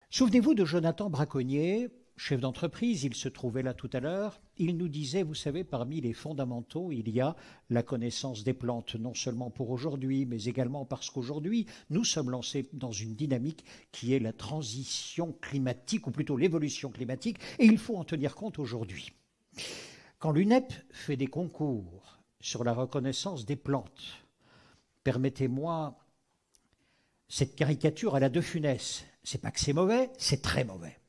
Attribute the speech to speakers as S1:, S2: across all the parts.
S1: Souvenez-vous de Jonathan Braconnier, chef d'entreprise, il se trouvait là tout à l'heure. Il nous disait, vous savez, parmi les fondamentaux, il y a la connaissance des plantes, non seulement pour aujourd'hui, mais également parce qu'aujourd'hui, nous sommes lancés dans une dynamique qui est la transition climatique, ou plutôt l'évolution climatique, et il faut en tenir compte aujourd'hui. Quand l'UNEP fait des concours sur la reconnaissance des plantes, permettez-moi cette caricature à la De Funès. C'est pas que c'est mauvais, c'est très mauvais.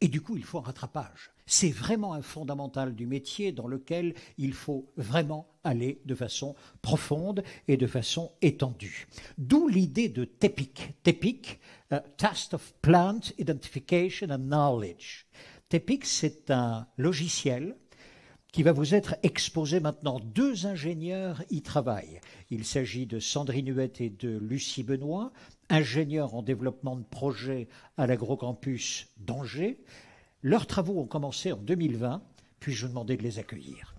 S1: Et du coup, il faut un rattrapage. C'est vraiment un fondamental du métier dans lequel il faut vraiment aller de façon profonde et de façon étendue. D'où l'idée de TEPIC. TEPIC, Test of Plant Identification and Knowledge. TEPIC, c'est un logiciel qui va vous être exposé maintenant. 2 ingénieurs y travaillent. Il s'agit de Sandrine Huette et de Lucie Benoît, ingénieurs en développement de projets à l'Agrocampus d'Angers. Leurs travaux ont commencé en 2020, puis-je vous demander de les accueillir.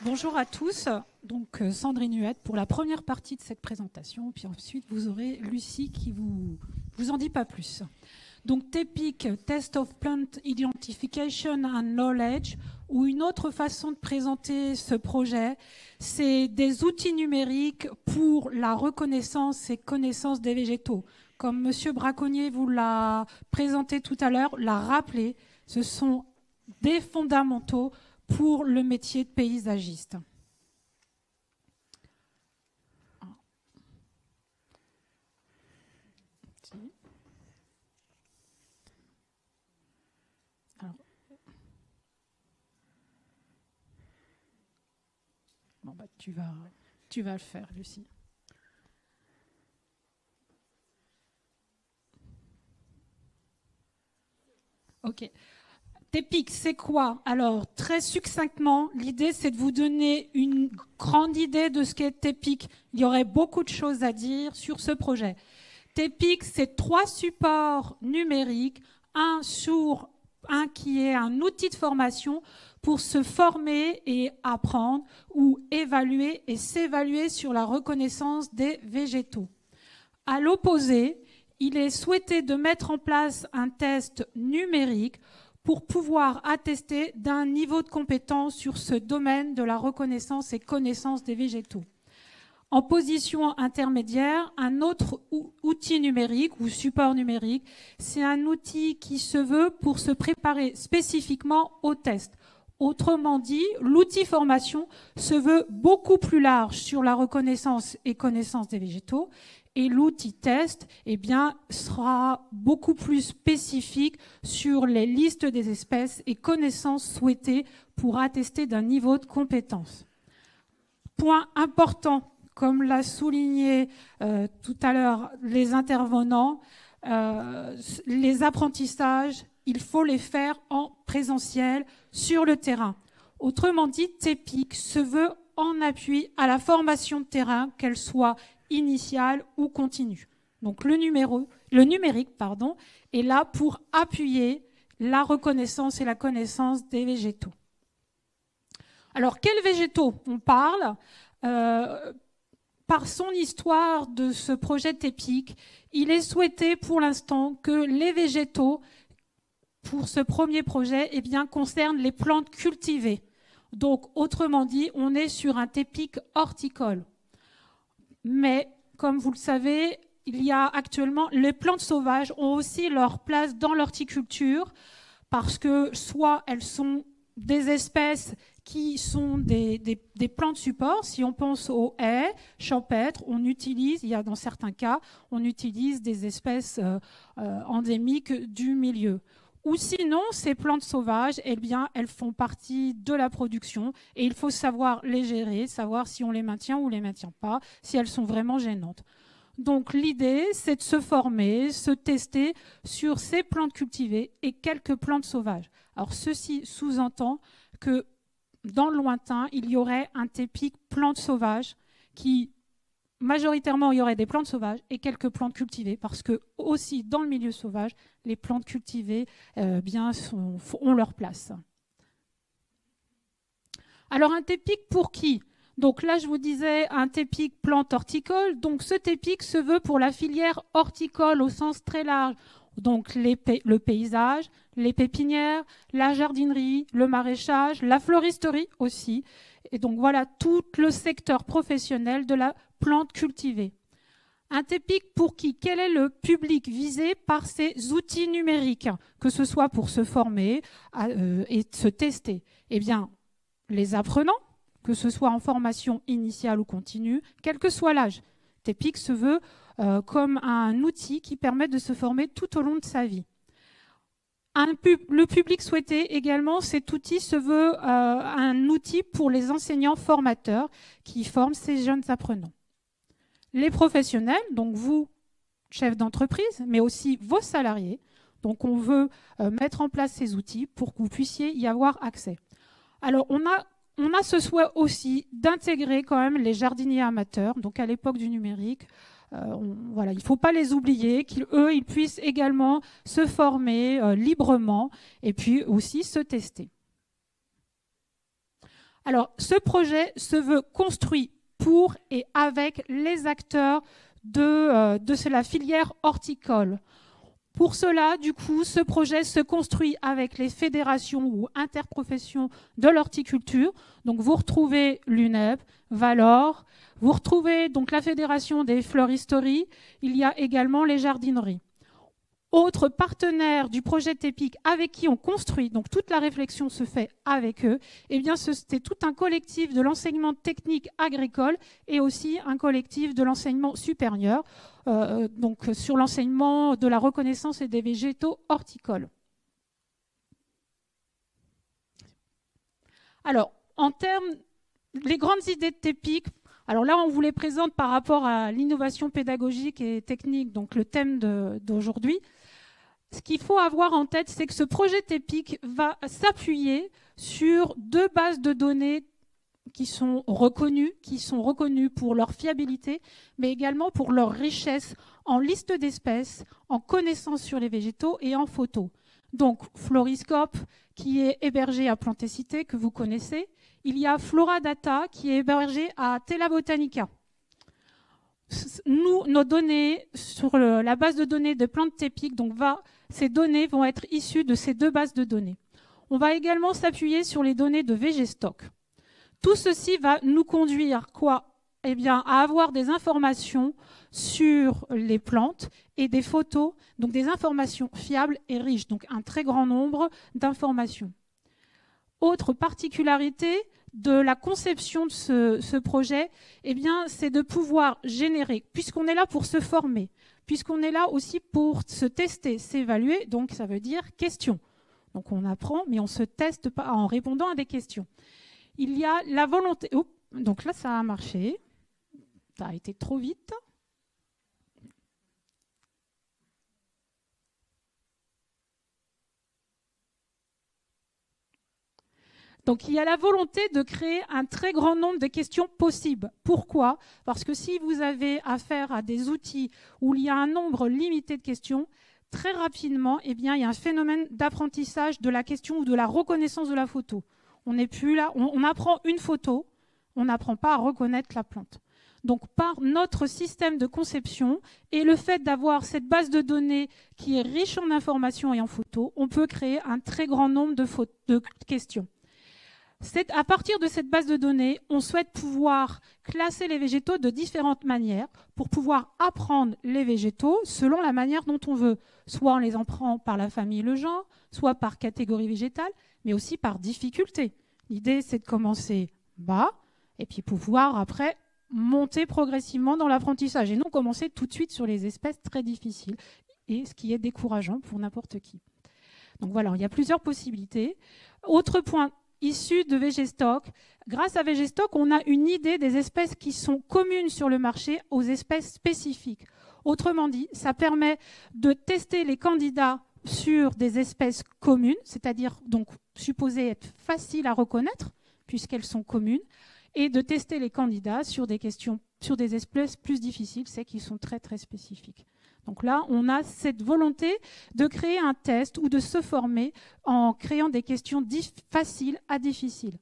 S2: Bonjour à tous, donc Sandrine Huette pour la première partie de cette présentation, puis ensuite vous aurez Lucie qui vous en dit pas plus. Donc TEPIC, Test of Plant Identification and Knowledge, ou une autre façon de présenter ce projet, c'est des outils numériques pour la reconnaissance et connaissance des végétaux. Comme Monsieur Braconnier vous l'a présenté tout à l'heure, l'a rappelé, ce sont des fondamentaux pour le métier de paysagiste. Bon, bah, tu vas le faire, Lucie. Ok. TEPIC, c'est quoi? Alors, très succinctement, l'idée, c'est de vous donner une grande idée de ce qu'est TEPIC. Il y aurait beaucoup de choses à dire sur ce projet. TEPIC, c'est 3 supports numériques, un qui est un outil de formation pour se former et apprendre ou évaluer et s'évaluer sur la reconnaissance des végétaux. À l'opposé, il est souhaité de mettre en place un test numérique pour pouvoir attester d'un niveau de compétence sur ce domaine de la reconnaissance et connaissance des végétaux. En position intermédiaire, un autre outil numérique ou support numérique, c'est un outil qui se veut pour se préparer spécifiquement au test. Autrement dit, l'outil formation se veut beaucoup plus large sur la reconnaissance et connaissance des végétaux, et l'outil test, eh bien, sera beaucoup plus spécifique sur les listes des espèces et connaissances souhaitées pour attester d'un niveau de compétence. Point important, comme l'a souligné tout à l'heure les intervenants, les apprentissages, il faut les faire en présentiel sur le terrain. Autrement dit, TEPIC se veut en appui à la formation de terrain, qu'elle soit initiale ou continue. Donc le numérique est là pour appuyer la reconnaissance et la connaissance des végétaux. Alors, quels végétaux on parle? Par son histoire de ce projet TEPIC, il est souhaité pour l'instant que les végétaux, pour ce premier projet, eh bien, concernent les plantes cultivées. Donc, autrement dit, on est sur un TEPIC horticole. Mais, comme vous le savez, il y a actuellement, les plantes sauvages ont aussi leur place dans l'horticulture parce que soit elles sont des espèces qui sont des plantes supports. Si on pense aux haies champêtres, on utilise, il y a dans certains cas, on utilise des espèces endémiques du milieu. Ou sinon, ces plantes sauvages, eh bien, elles font partie de la production et il faut savoir les gérer, savoir si on les maintient ou les maintient pas, si elles sont vraiment gênantes. Donc l'idée, c'est de se former, se tester sur ces plantes cultivées et quelques plantes sauvages. Alors ceci sous-entend que dans le lointain, il y aurait un TEPIC plantes sauvages qui, majoritairement, il y aurait des plantes sauvages et quelques plantes cultivées parce que aussi dans le milieu sauvage, les plantes cultivées ont leur place. Alors un TEPIC pour qui? Donc là, je vous disais un TEPIC plante horticole. Donc ce TEPIC se veut pour la filière horticole au sens très large. Donc le paysage, les pépinières, la jardinerie, le maraîchage, la floristerie aussi. Et donc voilà tout le secteur professionnel de la plante cultivée. Un TEPIC pour qui? Quel est le public visé par ces outils numériques, que ce soit pour se former et se tester? Eh bien, les apprenants, que ce soit en formation initiale ou continue, quel que soit l'âge. TEPIC se veut comme un outil qui permet de se former tout au long de sa vie. Le public souhaité également, cet outil se veut un outil pour les enseignants formateurs qui forment ces jeunes apprenants. Les professionnels, donc vous, chefs d'entreprise, mais aussi vos salariés. Donc on veut mettre en place ces outils pour que vous puissiez y avoir accès. Alors on a ce souhait aussi d'intégrer quand même les jardiniers amateurs, donc à l'époque du numérique. Voilà, il ne faut pas les oublier, ils puissent également se former librement et puis aussi se tester. Alors, ce projet se veut construit pour et avec les acteurs de la filière horticole. Pour cela, du coup, ce projet se construit avec les fédérations ou interprofessions de l'horticulture. Donc, vous retrouvez l'UNEP, Valor, vous retrouvez donc la fédération des fleuristeries. Il y a également les jardineries. Autre partenaire du projet TEPIC avec qui on construit, donc toute la réflexion se fait avec eux, eh bien c'est tout un collectif de l'enseignement technique agricole et aussi un collectif de l'enseignement supérieur, donc sur l'enseignement de la reconnaissance et des végétaux horticoles. Alors, en termes, les grandes idées de TEPIC, alors là on vous les présente par rapport à l'innovation pédagogique et technique, donc le thème d'aujourd'hui. Ce qu'il faut avoir en tête, c'est que ce projet TEPIC va s'appuyer sur 2 bases de données qui sont reconnues pour leur fiabilité, mais également pour leur richesse en liste d'espèces, en connaissances sur les végétaux et en photos. Donc Floriscope, qui est hébergé à Plantécité, que vous connaissez. Il y a Floradata, qui est hébergé à Tela Botanica. Nos données sur la base de données de plantes TEPIC, donc ces données vont être issues de ces 2 bases de données. On va également s'appuyer sur les données de VGstock. Tout ceci va nous conduire eh bien, à avoir des informations sur les plantes et des photos, donc des informations fiables et riches, donc un très grand nombre d'informations. Autre particularité de la conception de ce projet, eh bien, c'est de pouvoir générer, puisqu'on est là pour se former, puisqu'on est là aussi pour se tester, s'évaluer, donc ça veut dire question. Donc on apprend, mais on ne se teste pas en répondant à des questions. Il y a la volonté... Oh, donc là, ça a marché. Ça a été trop vite. Donc il y a la volonté de créer un très grand nombre de questions possibles. Pourquoi? Parce que si vous avez affaire à des outils où il y a un nombre limité de questions, très rapidement, eh bien, il y a un phénomène d'apprentissage de la question ou de la reconnaissance de la photo. On n'est plus là, on apprend une photo, on n'apprend pas à reconnaître la plante. Donc par notre système de conception et le fait d'avoir cette base de données qui est riche en informations et en photos, on peut créer un très grand nombre de questions. À partir de cette base de données, on souhaite pouvoir classer les végétaux de différentes manières pour pouvoir apprendre les végétaux selon la manière dont on veut. Soit on les apprend par la famille et le genre, soit par catégorie végétale, mais aussi par difficulté. L'idée, c'est de commencer bas et puis pouvoir après monter progressivement dans l'apprentissage et non commencer tout de suite sur les espèces très difficiles, et ce qui est décourageant pour n'importe qui. Donc voilà, il y a plusieurs possibilités. Autre point issu de VGstock. Grâce à VGstock, on a une idée des espèces qui sont communes sur le marché aux espèces spécifiques. Autrement dit, ça permet de tester les candidats sur des espèces communes, c'est-à-dire donc supposées être faciles à reconnaître puisqu'elles sont communes, et de tester les candidats sur des questions, sur des espèces plus difficiles, c'est qui sont très très spécifiques. Donc là, on a cette volonté de créer un test ou de se former en créant des questions faciles à difficiles.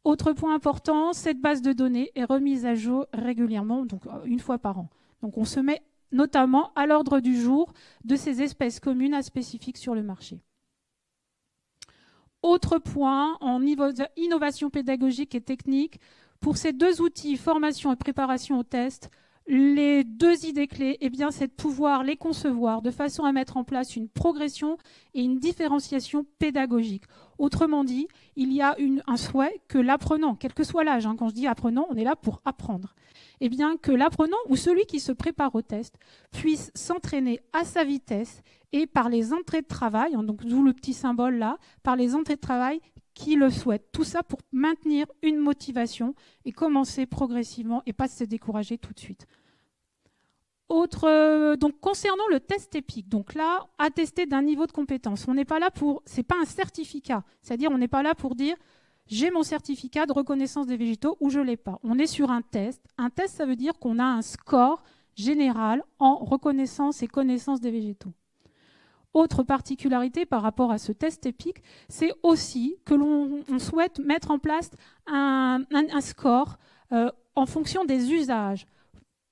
S2: Autre point important, cette base de données est remise à jour régulièrement, donc une fois par an. Donc on se met notamment à l'ordre du jour de ces espèces communes à spécifiques sur le marché. Autre point, en niveau innovation pédagogique et technique, pour ces deux outils, formation et préparation au test, les deux idées clés, c'est de pouvoir les concevoir de façon à mettre en place une progression et une différenciation pédagogique. Autrement dit, il y a un souhait que l'apprenant, quel que soit l'âge, quand je dis apprenant, on est là pour apprendre, que l'apprenant ou celui qui se prépare au test puisse s'entraîner à sa vitesse et par les entrées de travail, donc d'où le petit symbole là, par les entrées de travail qui le souhaitent. Tout ça pour maintenir une motivation et commencer progressivement et pas se décourager tout de suite. Donc concernant le test EPIC, donc là, attester d'un niveau de compétence. On n'est pas là pour, c'est pas un certificat, c'est-à-dire on n'est pas là pour dire j'ai mon certificat de reconnaissance des végétaux ou je l'ai pas. On est sur un test. Un test, ça veut dire qu'on a un score général en reconnaissance et connaissance des végétaux. Autre particularité par rapport à ce test EPIC, c'est aussi que l'on souhaite mettre en place un score en fonction des usages.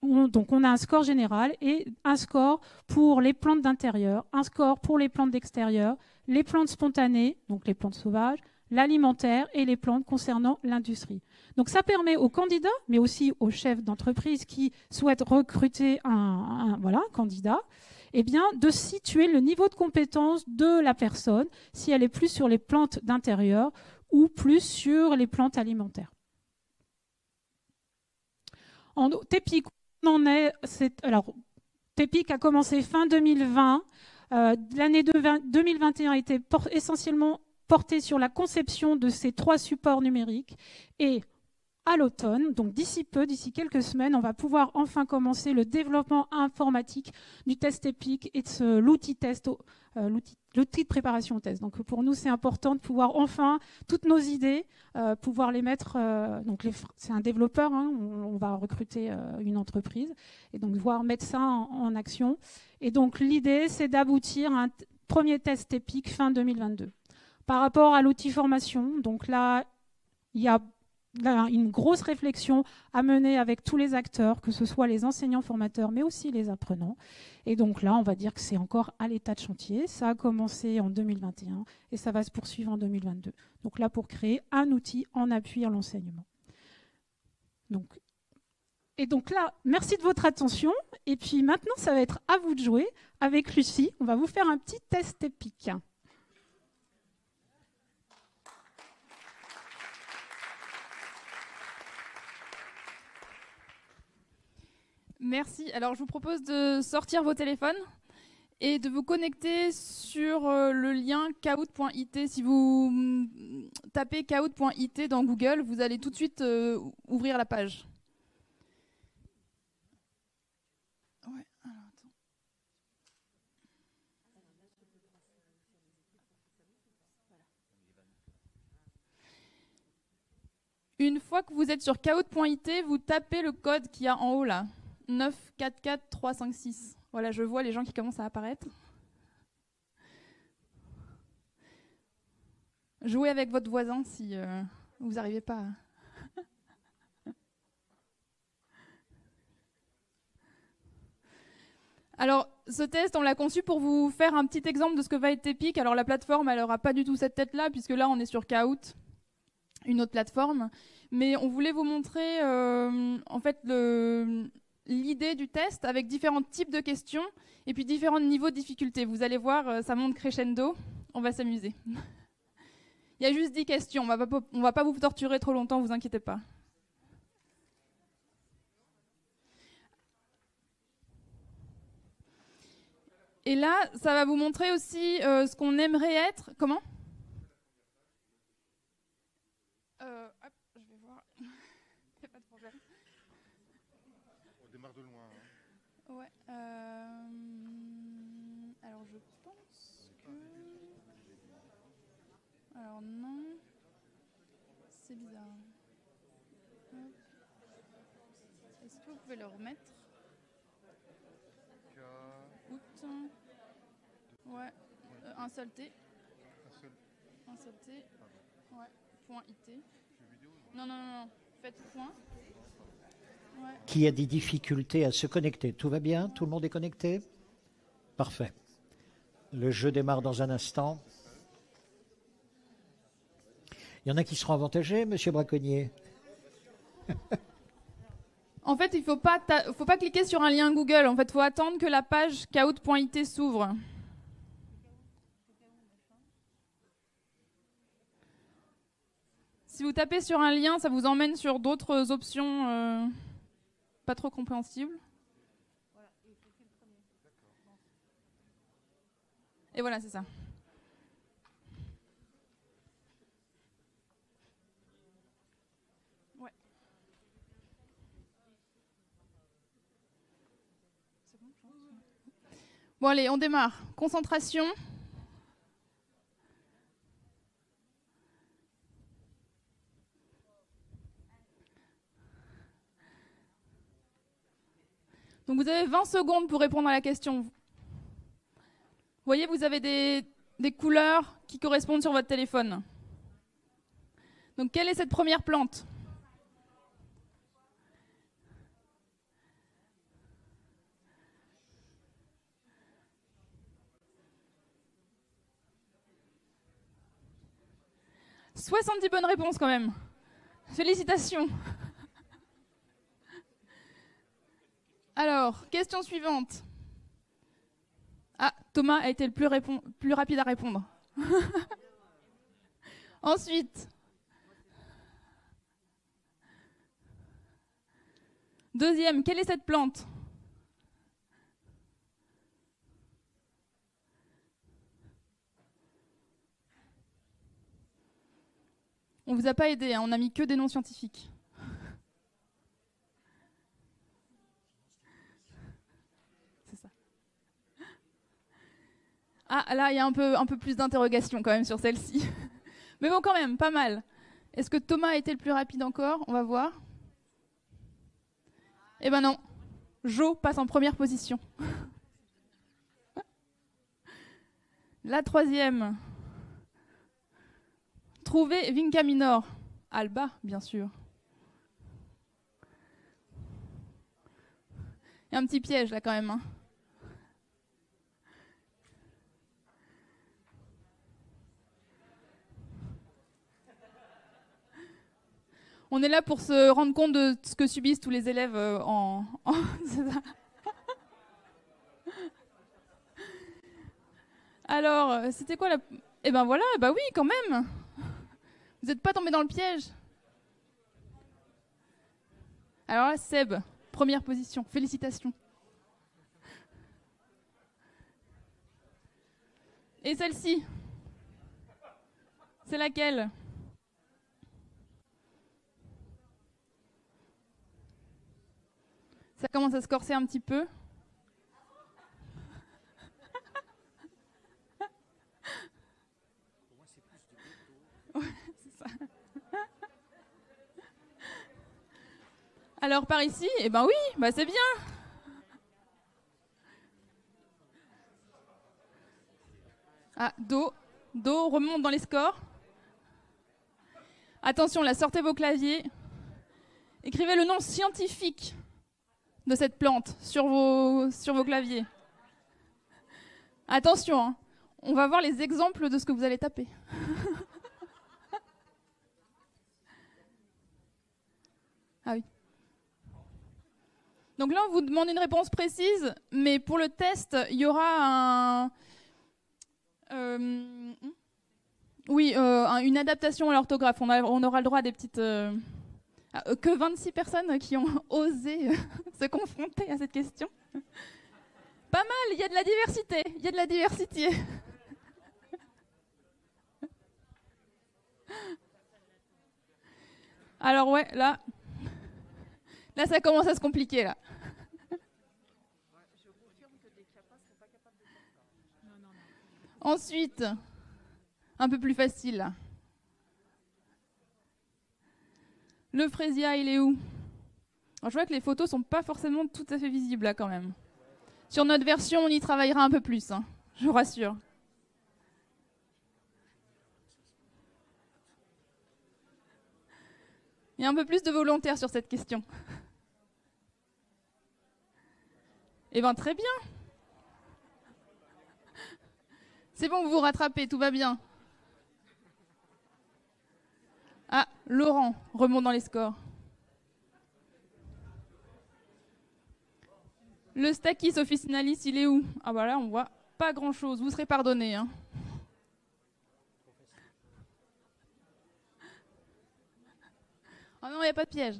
S2: Donc on a un score général et un score pour les plantes d'intérieur, un score pour les plantes d'extérieur, les plantes spontanées, donc les plantes sauvages, l'alimentaire et les plantes concernant l'industrie. Donc ça permet aux candidats, mais aussi aux chefs d'entreprise qui souhaitent recruter un candidat, de situer le niveau de compétence de la personne, si elle est plus sur les plantes d'intérieur ou plus sur les plantes alimentaires. En TEPIC, TEPIC a commencé fin 2020. L'année 2021 a été essentiellement portée sur la conception de ces 3 supports numériques. Et à l'automne, donc d'ici quelques semaines, on va pouvoir enfin commencer le développement informatique du test EPIC et de l'outil test, l'outil de préparation au test. Donc pour nous, c'est important de pouvoir enfin, toutes nos idées, pouvoir les mettre... c'est un développeur, on va recruter une entreprise, et donc devoir mettre ça en action. Et donc l'idée, c'est d'aboutir à un premier test EPIC fin 2022. Par rapport à l'outil formation, donc là, il y a une grosse réflexion à mener avec tous les acteurs, que ce soit les enseignants formateurs, mais aussi les apprenants. Et donc là, on va dire que c'est encore à l'état de chantier. Ça a commencé en 2021 et ça va se poursuivre en 2022. Donc là, pour créer un outil en appui à l'enseignement. Et donc là, merci de votre attention. Et puis maintenant, ça va être à vous de jouer avec Lucie. On va vous faire un petit test EPIC.
S3: Merci. Alors, je vous propose de sortir vos téléphones et de vous connecter sur le lien kahoot.it. Si vous tapez kahoot.it dans Google, vous allez tout de suite ouvrir la page. Ouais, alors attends. Une fois que vous êtes sur kahoot.it, vous tapez le code qu'il y a en haut là. 944356. Voilà, je vois les gens qui commencent à apparaître. Jouez avec votre voisin si vous n'arrivez pas à... Alors, ce test, on l'a conçu pour vous faire un petit exemple de ce que va être TEPIC. Alors, la plateforme, elle n'aura pas du tout cette tête-là, puisque là, on est sur Kahoot, une autre plateforme. Mais on voulait vous montrer, en fait, l'idée du test avec différents types de questions et puis différents niveaux de difficulté. Vous allez voir, ça monte crescendo, on va s'amuser. Il y a juste 10 questions, on va pas vous torturer trop longtemps, vous inquiétez pas. Et là, ça va vous montrer aussi ce qu'on aimerait être. Comment ? Hop, je vais voir. Il n'y a pas de problème.
S4: On démarre de loin.
S3: Ouais. Alors je pense que... Alors non. C'est bizarre. Hop. Est-ce que vous pouvez le remettre ? Août. Ouais. Un seul T. Un seul T. Ouais. .it. Non, non, non, non. Faites point. Ouais.
S1: Qui a des difficultés à se connecter. Tout va bien? Tout le monde est connecté? Parfait. Le jeu démarre dans un instant. Il y en a qui seront avantagés, Monsieur Braconnier?
S3: En fait, il ne faut pas cliquer sur un lien Google. En fait, il faut attendre que la page kahoot.it s'ouvre. Si vous tapez sur un lien, ça vous emmène sur d'autres options pas trop compréhensibles. Et voilà, c'est ça. Ouais. Bon, allez, on démarre. Concentration. Donc vous avez 20 secondes pour répondre à la question. Vous voyez, vous avez des couleurs qui correspondent sur votre téléphone. Donc quelle est cette première plante ? « 70 bonnes réponses quand même. Félicitations. Alors, question suivante. Ah, Thomas a été le plus rapide à répondre. Ensuite, deuxième, quelle est cette plante ? On ne vous a pas aidé, hein, on n'a mis que des noms scientifiques. C'est ça. Ah, là, il y a un peu plus d'interrogation quand même sur celle-ci. Mais bon, quand même, pas mal. Est-ce que Thomas a été le plus rapide encore ? On va voir. Eh ben non. Jo passe en première position. La troisième. Trouver Vinca minor. Alba, bien sûr. Il y a un petit piège là quand même. Hein. On est là pour se rendre compte de ce que subissent tous les élèves c'est ça. Alors, c'était quoi la... Eh ben voilà, bah oui, quand même. Vous n'êtes pas tombé dans le piège. Alors là, Seb, première position. Félicitations. Et celle-ci, c'est laquelle ? Ça commence à se corser un petit peu. Ouais, c'est ça. Alors par ici, eh ben oui, bah c'est bien. Ah, Do remonte dans les scores. Attention, là, sortez vos claviers. Écrivez le nom scientifique de cette plante sur vos claviers. Attention, hein, on va voir les exemples de ce que vous allez taper. Ah oui. Donc là, on vous demande une réponse précise, mais pour le test, il y aura une adaptation à l'orthographe. On aura le droit à des petites... que 26 personnes qui ont osé se confronter à cette question. Pas mal, il y a de la diversité. Il y a de la diversité. Alors ouais, là, ça commence à se compliquer, là. Ensuite, un peu plus facile, là. Le frésia, il est où ? Alors, je vois que les photos sont pas forcément tout à fait visibles, là, quand même. Sur notre version, on y travaillera un peu plus, hein, je vous rassure. Il y a un peu plus de volontaires sur cette question. Eh bien, très bien. C'est bon, vous vous rattrapez, tout va bien. Ah, Laurent remonte dans les scores. Le Stakis Officinalis, il est où? Ah bah là, on voit pas grand-chose. Vous serez pardonné. Hein. Oh non, il n'y a pas de piège.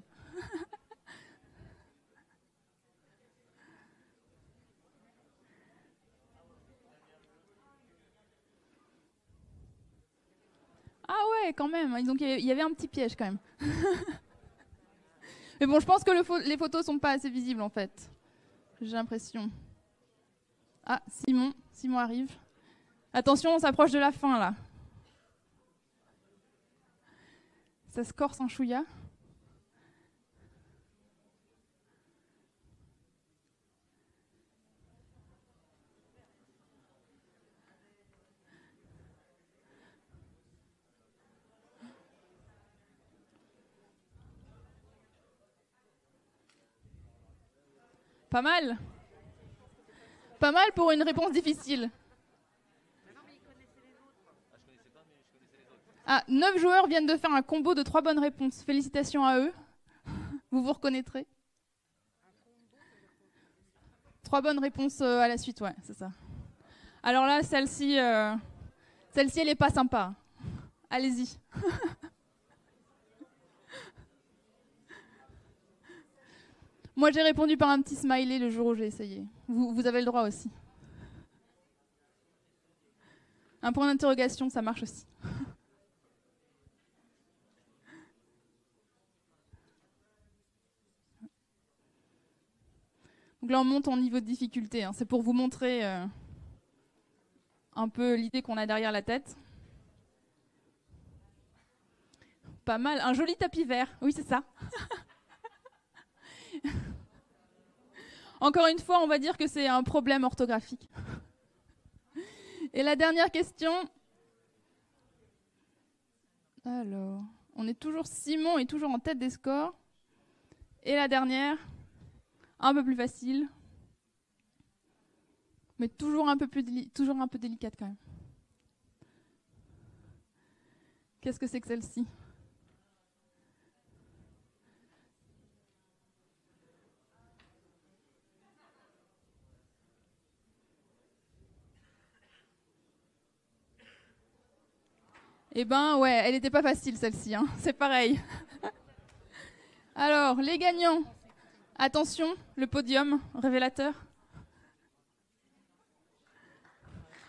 S3: Ah ouais, quand même. Donc il y avait un petit piège quand même. Mais bon, je pense que les photos sont pas assez visibles en fait. J'ai l'impression. Ah, Simon arrive. Attention, on s'approche de la fin là. Ça se corse en chouïa. Pas mal. Pas mal pour une réponse difficile. Ah, 9 joueurs viennent de faire un combo de 3 bonnes réponses. Félicitations à eux. Vous vous reconnaîtrez. 3 bonnes réponses à la suite, ouais, c'est ça. Alors là, celle-ci, elle est pas sympa. Allez-y. Moi, j'ai répondu par un petit smiley le jour où j'ai essayé. Vous avez le droit aussi. Un point d'interrogation, ça marche aussi. Donc là, on monte en niveau de difficulté. Hein. C'est pour vous montrer un peu l'idée qu'on a derrière la tête. Pas mal. Un joli tapis vert. Oui, c'est ça. Encore une fois, on va dire que c'est un problème orthographique. Et la dernière question. Alors, on est toujours Simon est toujours en tête des scores. Et la dernière, un peu plus facile, mais toujours un peu délicate quand même. Qu'est-ce que c'est que celle-ci ? Eh ben ouais, elle n'était pas facile celle-ci, hein. C'est pareil. Alors, les gagnants. Attention, le podium révélateur.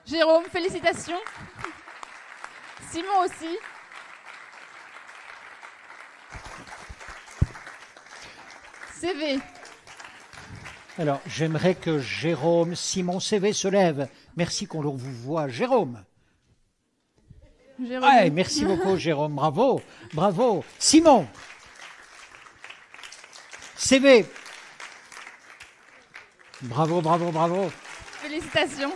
S3: Jérôme, félicitations. Simon aussi. CV.
S1: Alors, j'aimerais que Jérôme, Simon CV se lève. Merci qu'on vous voit. Jérôme. Ouais, merci beaucoup, Jérôme. Bravo. Bravo. Simon. CV. Bravo, bravo, bravo.
S3: Félicitations.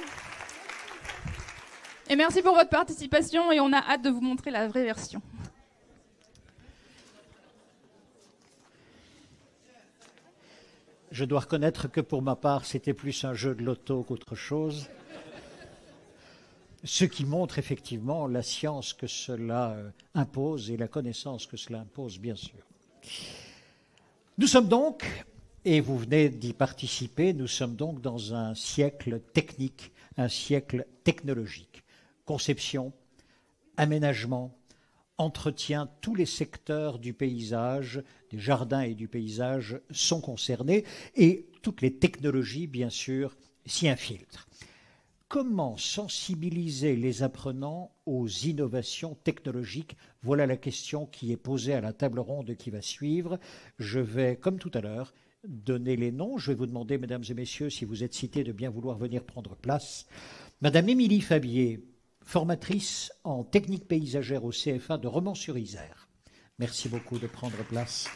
S3: Et merci pour votre participation et on a hâte de vous montrer la vraie version.
S1: Je dois reconnaître que pour ma part, c'était plus un jeu de loto qu'autre chose. Ce qui montre effectivement la science que cela impose et la connaissance que cela impose, bien sûr. Nous sommes donc, et vous venez d'y participer, nous sommes donc dans un siècle technique, un siècle technologique. Conception, aménagement, entretien, tous les secteurs du paysage, des jardins et du paysage sont concernés et toutes les technologies, bien sûr, s'y infiltrent. Comment sensibiliser les apprenants aux innovations technologiques? Voilà la question qui est posée à la table ronde qui va suivre. Je vais, comme tout à l'heure, donner les noms. Je vais vous demander, mesdames et messieurs, si vous êtes cités, de bien vouloir venir prendre place. Madame Émilie Fabier, formatrice en technique paysagère au CFA de Romans-sur-Isère. Merci beaucoup de prendre place.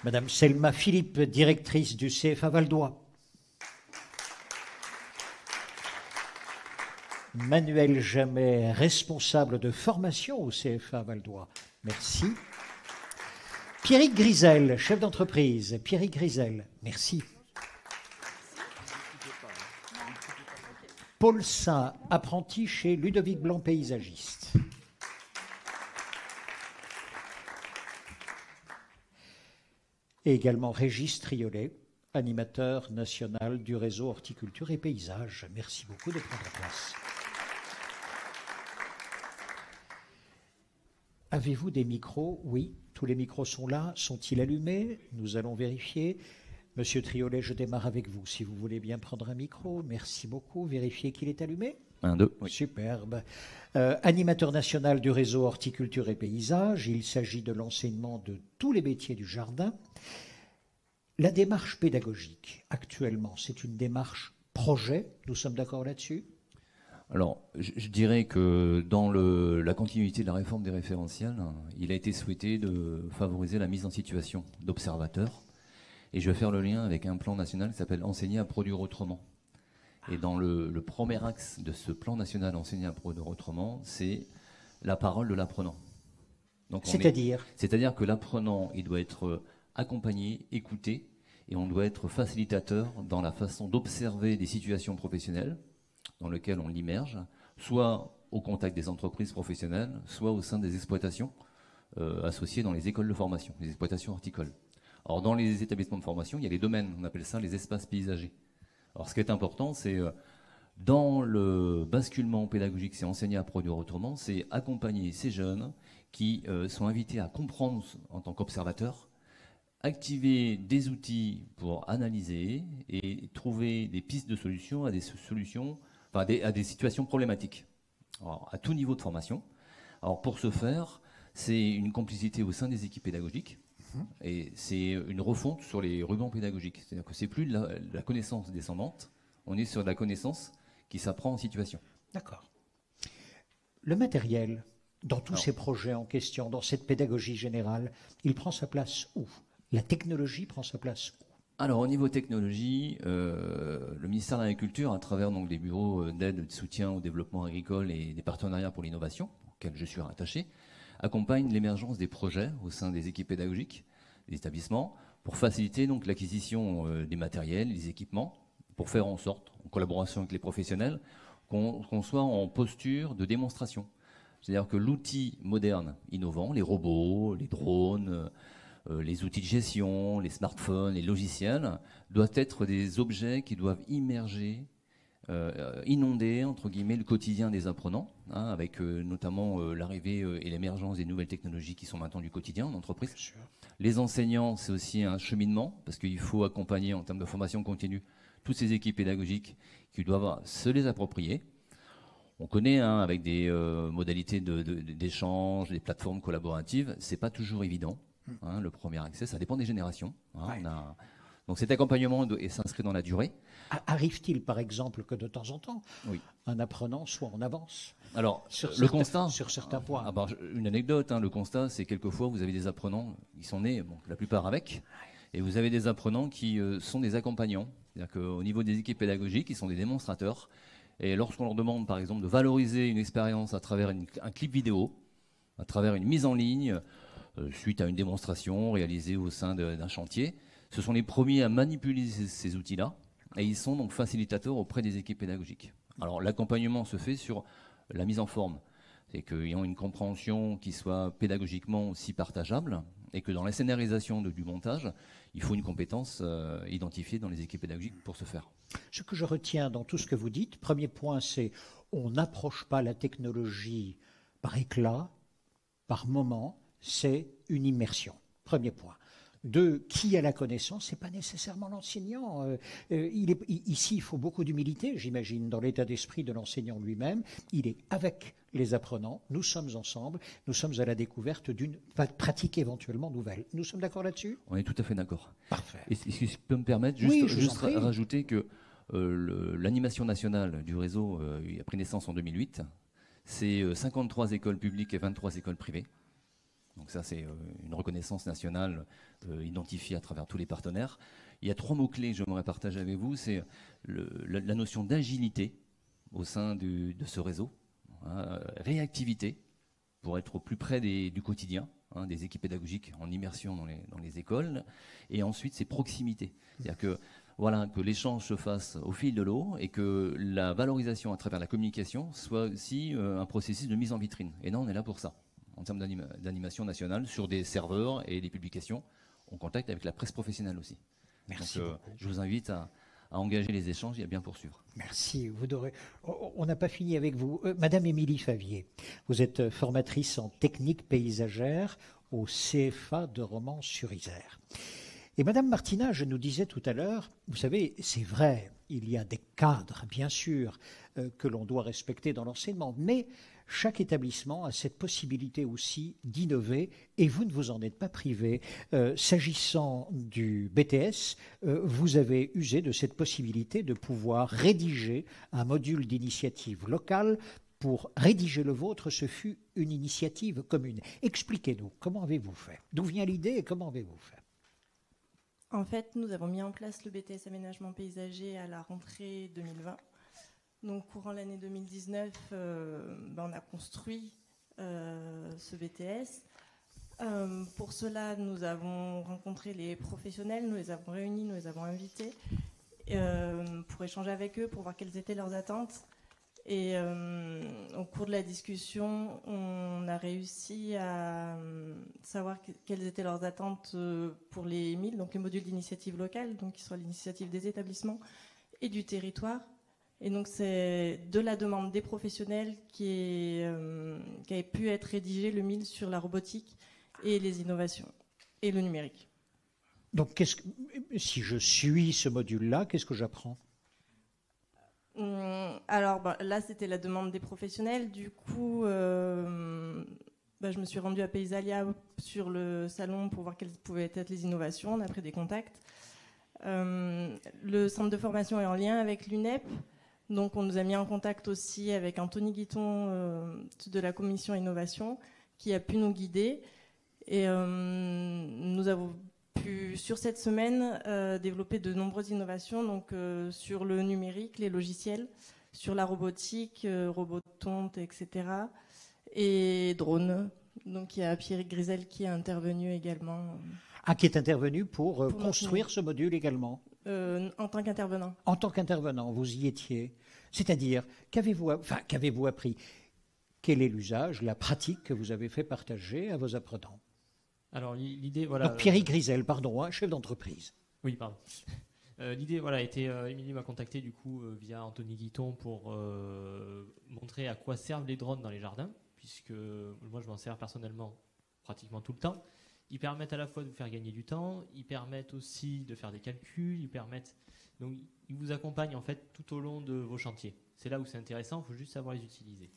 S1: Madame Selma Philippe, directrice du CFA Val d'Oise. Manuel Jamet, responsable de formation au CFA Val-d'Oise. Merci. Pierrick Grisel, chef d'entreprise. Pierrick Grisel, merci. Paul Saint, apprenti chez Ludovic Blanc, paysagiste. Et également Régis Triolet, animateur national du réseau Horticulture et Paysage. Merci beaucoup de prendre place. Avez-vous des micros? Oui, tous les micros sont là. Sont-ils allumés? Nous allons vérifier. Monsieur Triolet, je démarre avec vous, si vous voulez bien prendre un micro. Merci beaucoup. Vérifiez qu'il est allumé.
S5: 1, 2. Oui.
S1: Superbe. Animateur national du réseau Horticulture et Paysage. Il s'agit de l'enseignement de tous les métiers du jardin. La démarche pédagogique, actuellement, c'est une démarche projet. Nous sommes d'accord là-dessus?
S5: Alors, je dirais que dans la continuité de la réforme des référentiels, il a été souhaité de favoriser la mise en situation d'observateurs. Et je vais faire le lien avec un plan national qui s'appelle Enseigner à produire autrement. Et dans le premier axe de ce plan national Enseigner à produire autrement, c'est la parole de l'apprenant. C'est-à-dire que l'apprenant, il doit être accompagné, écouté, et on doit être facilitateur dans la façon d'observer des situations professionnelles dans lesquelles on l'immerge, soit au contact des entreprises professionnelles, soit au sein des exploitations associées dans les écoles de formation, les exploitations horticoles. Alors dans les établissements de formation, il y a les domaines, on appelle ça les espaces paysagers. Alors ce qui est important, c'est dans le basculement pédagogique, c'est enseigner à produire autrement, c'est accompagner ces jeunes qui sont invités à comprendre en tant qu'observateurs, activer des outils pour analyser et trouver des pistes de solutions à des solutions, à des situations problématiques. Alors, à tout niveau de formation. Alors pour ce faire, c'est une complicité au sein des équipes pédagogiques et c'est une refonte sur les rubans pédagogiques. C'est-à-dire que c'est plus de la connaissance descendante, on est sur de la connaissance qui s'apprend en situation.
S1: D'accord. Le matériel, dans tous ces projets en question, dans cette pédagogie générale, il prend sa place où? La technologie prend sa place où?
S5: Alors au niveau technologie, le ministère de l'Agriculture, à travers donc, des bureaux d'aide et de soutien au développement agricole et des partenariats pour l'innovation, auxquels je suis rattaché, accompagne l'émergence des projets au sein des équipes pédagogiques, des établissements, pour faciliter donc l'acquisition des matériels, des équipements, pour faire en sorte, en collaboration avec les professionnels, qu'on soit en posture de démonstration. C'est-à-dire que l'outil moderne, innovant, les robots, les drones, les outils de gestion, les smartphones, les logiciels, doivent être des objets qui doivent immerger, inonder, entre guillemets, le quotidien des apprenants, avec notamment l'arrivée et l'émergence des nouvelles technologies qui sont maintenant du quotidien en entreprise. Les enseignants, c'est aussi un cheminement, parce qu'il faut accompagner en termes de formation continue toutes ces équipes pédagogiques qui doivent se les approprier. On connaît, avec des modalités d'échange, des plateformes collaboratives, c'est pas toujours évident. Le premier accès, ça dépend des générations. Donc cet accompagnement s'inscrit dans la durée.
S1: Arrive-t-il, par exemple, que de temps en temps,
S5: oui,
S1: un apprenant soit en avance
S5: sur certains points? Une anecdote, le constat, c'est quelquefois vous avez des apprenants qui sont nés, la plupart avec, et vous avez des apprenants qui sont des accompagnants. C'est-à-dire qu'au niveau des équipes pédagogiques, ils sont des démonstrateurs. Et lorsqu'on leur demande, par exemple, de valoriser une expérience à travers un clip vidéo, à travers une mise en ligne, suite à une démonstration réalisée au sein d'un chantier, ce sont les premiers à manipuler ces outils-là, et ils sont donc facilitateurs auprès des équipes pédagogiques. Alors l'accompagnement se fait sur la mise en forme, c'est qu'ils ont une compréhension qui soit pédagogiquement aussi partageable, et que dans la scénarisation du montage, il faut une compétence identifiée dans les équipes pédagogiques pour ce faire.
S1: Ce que je retiens dans tout ce que vous dites, premier point, c'est on n'approche pas la technologie par éclat, par moment, c'est une immersion. Premier point. Deux, qui a la connaissance? Ce n'est pas nécessairement l'enseignant. Ici, il faut beaucoup d'humilité, j'imagine, dans l'état d'esprit de l'enseignant lui-même. Il est avec les apprenants, nous sommes ensemble, nous sommes à la découverte d'une pratique éventuellement nouvelle. Nous sommes d'accord là-dessus?
S5: On est tout à fait d'accord.
S1: Parfait.
S5: Et si je peux me permettre, juste rajouter que l'animation nationale du réseau a pris naissance en 2008. C'est 53 écoles publiques et 23 écoles privées. Donc ça, c'est une reconnaissance nationale identifiée à travers tous les partenaires. Il y a 3 mots-clés que j'aimerais partager avec vous. C'est la notion d'agilité, au sein de ce réseau. Réactivité, pour être au plus près du quotidien, des équipes pédagogiques en immersion dans les écoles. Et ensuite, c'est proximité. C'est-à-dire que l'échange se fasse au fil de l'eau et que la valorisation à travers la communication soit aussi un processus de mise en vitrine. Et non, on est là pour ça. En termes d'animation nationale, sur des serveurs et des publications, on contacte avec la presse professionnelle aussi.
S1: Merci
S5: Donc, je vous invite à engager les échanges et à bien poursuivre.
S1: Merci. On n'a pas fini avec vous. Madame Émilie Favier, vous êtes formatrice en technique paysagère au CFA de Romans-sur-Isère. Et Madame Martina, je nous disais tout à l'heure, vous savez, c'est vrai, il y a des cadres, bien sûr, que l'on doit respecter dans l'enseignement, mais chaque établissement a cette possibilité aussi d'innover et vous ne vous en êtes pas privé. S'agissant du BTS, vous avez usé de cette possibilité de pouvoir rédiger un module d'initiative locale. Pour rédiger le vôtre, ce fut une initiative commune. Expliquez-nous, comment avez-vous fait? D'où vient l'idée et comment avez-vous fait?
S6: En fait, nous avons mis en place le BTS aménagement paysager à la rentrée 2020. Donc, courant l'année 2019, on a construit ce BTS. Pour cela, nous avons rencontré les professionnels, nous les avons réunis, nous les avons invités pour échanger avec eux, pour voir quelles étaient leurs attentes. Et au cours de la discussion, on a réussi à savoir quelles étaient leurs attentes pour les MIL, donc les modules d'initiative locale, donc qui sont l'initiative des établissements et du territoire. Et donc c'est de la demande des professionnels qui avait pu être rédigé le MIL sur la robotique et les innovations et le numérique.
S1: Donc si je suis ce module-là, qu'est-ce que j'apprends ?
S6: Alors là, c'était la demande des professionnels. Du coup, je me suis rendue à Paysalia sur le salon pour voir quelles pouvaient être les innovations. On a pris des contacts. Le centre de formation est en lien avec l'UNEP. Donc, on nous a mis en contact aussi avec Anthony Guiton de la commission innovation qui a pu nous guider. Et nous avons pu, sur cette semaine, développer de nombreuses innovations donc, sur le numérique, les logiciels, sur la robotique, robotonte, etc. Et drones. Donc, il y a Pierre Grisel qui est intervenu également.
S1: Qui est intervenu pour construire ce module également.
S6: En tant qu'intervenant.
S1: En tant qu'intervenant, vous y étiez. C'est-à-dire, qu'avez-vous appris? Quel est l'usage, la pratique que vous avez fait partager à vos apprenants?
S7: Alors l'idée, voilà.
S1: Donc Pierre Grisel, pardon, chef d'entreprise.
S7: Oui, pardon. L'idée, voilà, était. Émilie m'a contacté du coup via Anthony Guiton pour montrer à quoi servent les drones dans les jardins, puisque moi je m'en sers personnellement pratiquement tout le temps. Ils permettent à la fois de vous faire gagner du temps, ils permettent aussi de faire des calculs, donc ils vous accompagnent en fait tout au long de vos chantiers. C'est là où c'est intéressant, il faut juste savoir les utiliser.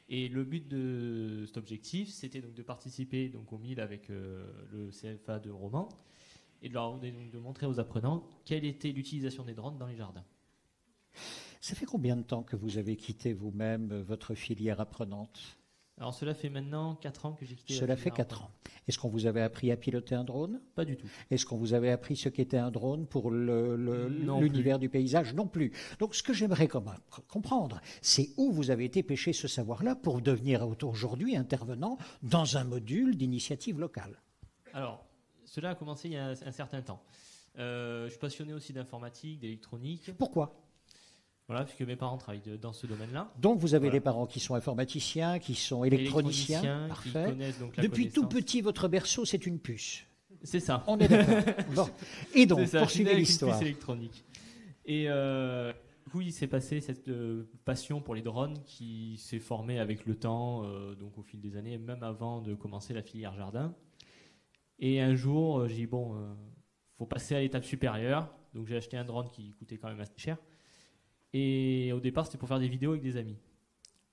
S7: Et le but de cet objectif, c'était donc de participer donc au MIL avec le CFA de Romans et de montrer aux apprenants quelle était l'utilisation des drones dans les jardins.
S1: Ça fait combien de temps que vous avez quitté vous-même votre filière apprenante?
S7: Alors cela fait maintenant 4 ans que j'ai quitté.
S1: Cela fait 4 ans. Est-ce qu'on vous avait appris à piloter un drone?
S7: Pas du tout.
S1: Est-ce qu'on vous avait appris ce qu'était un drone pour l'univers du paysage? Non plus. Donc ce que j'aimerais comprendre, c'est où vous avez été pêcher ce savoir-là pour devenir aujourd'hui intervenant dans un module d'initiative locale.
S7: Alors, cela a commencé il y a un certain temps. Je suis passionné aussi d'informatique, d'électronique.
S1: Pourquoi?
S7: Voilà, puisque mes parents travaillent dans ce domaine-là.
S1: Donc vous avez des parents qui sont informaticiens, qui sont électroniciens. Parfait.
S7: Qui connaissent donc la
S1: Depuis tout petit, votre berceau, c'est une puce.
S7: C'est ça.
S1: On est d'accord. Bon. Et donc, poursuivez l'histoire.
S7: Une puce électronique. Et oui, il s'est passé cette passion pour les drones qui s'est formée avec le temps, donc au fil des années, même avant de commencer la filière jardin. Et un jour, j'ai dit, faut passer à l'étape supérieure. Donc j'ai acheté un drone qui coûtait quand même assez cher. Et au départ, c'était pour faire des vidéos avec des amis.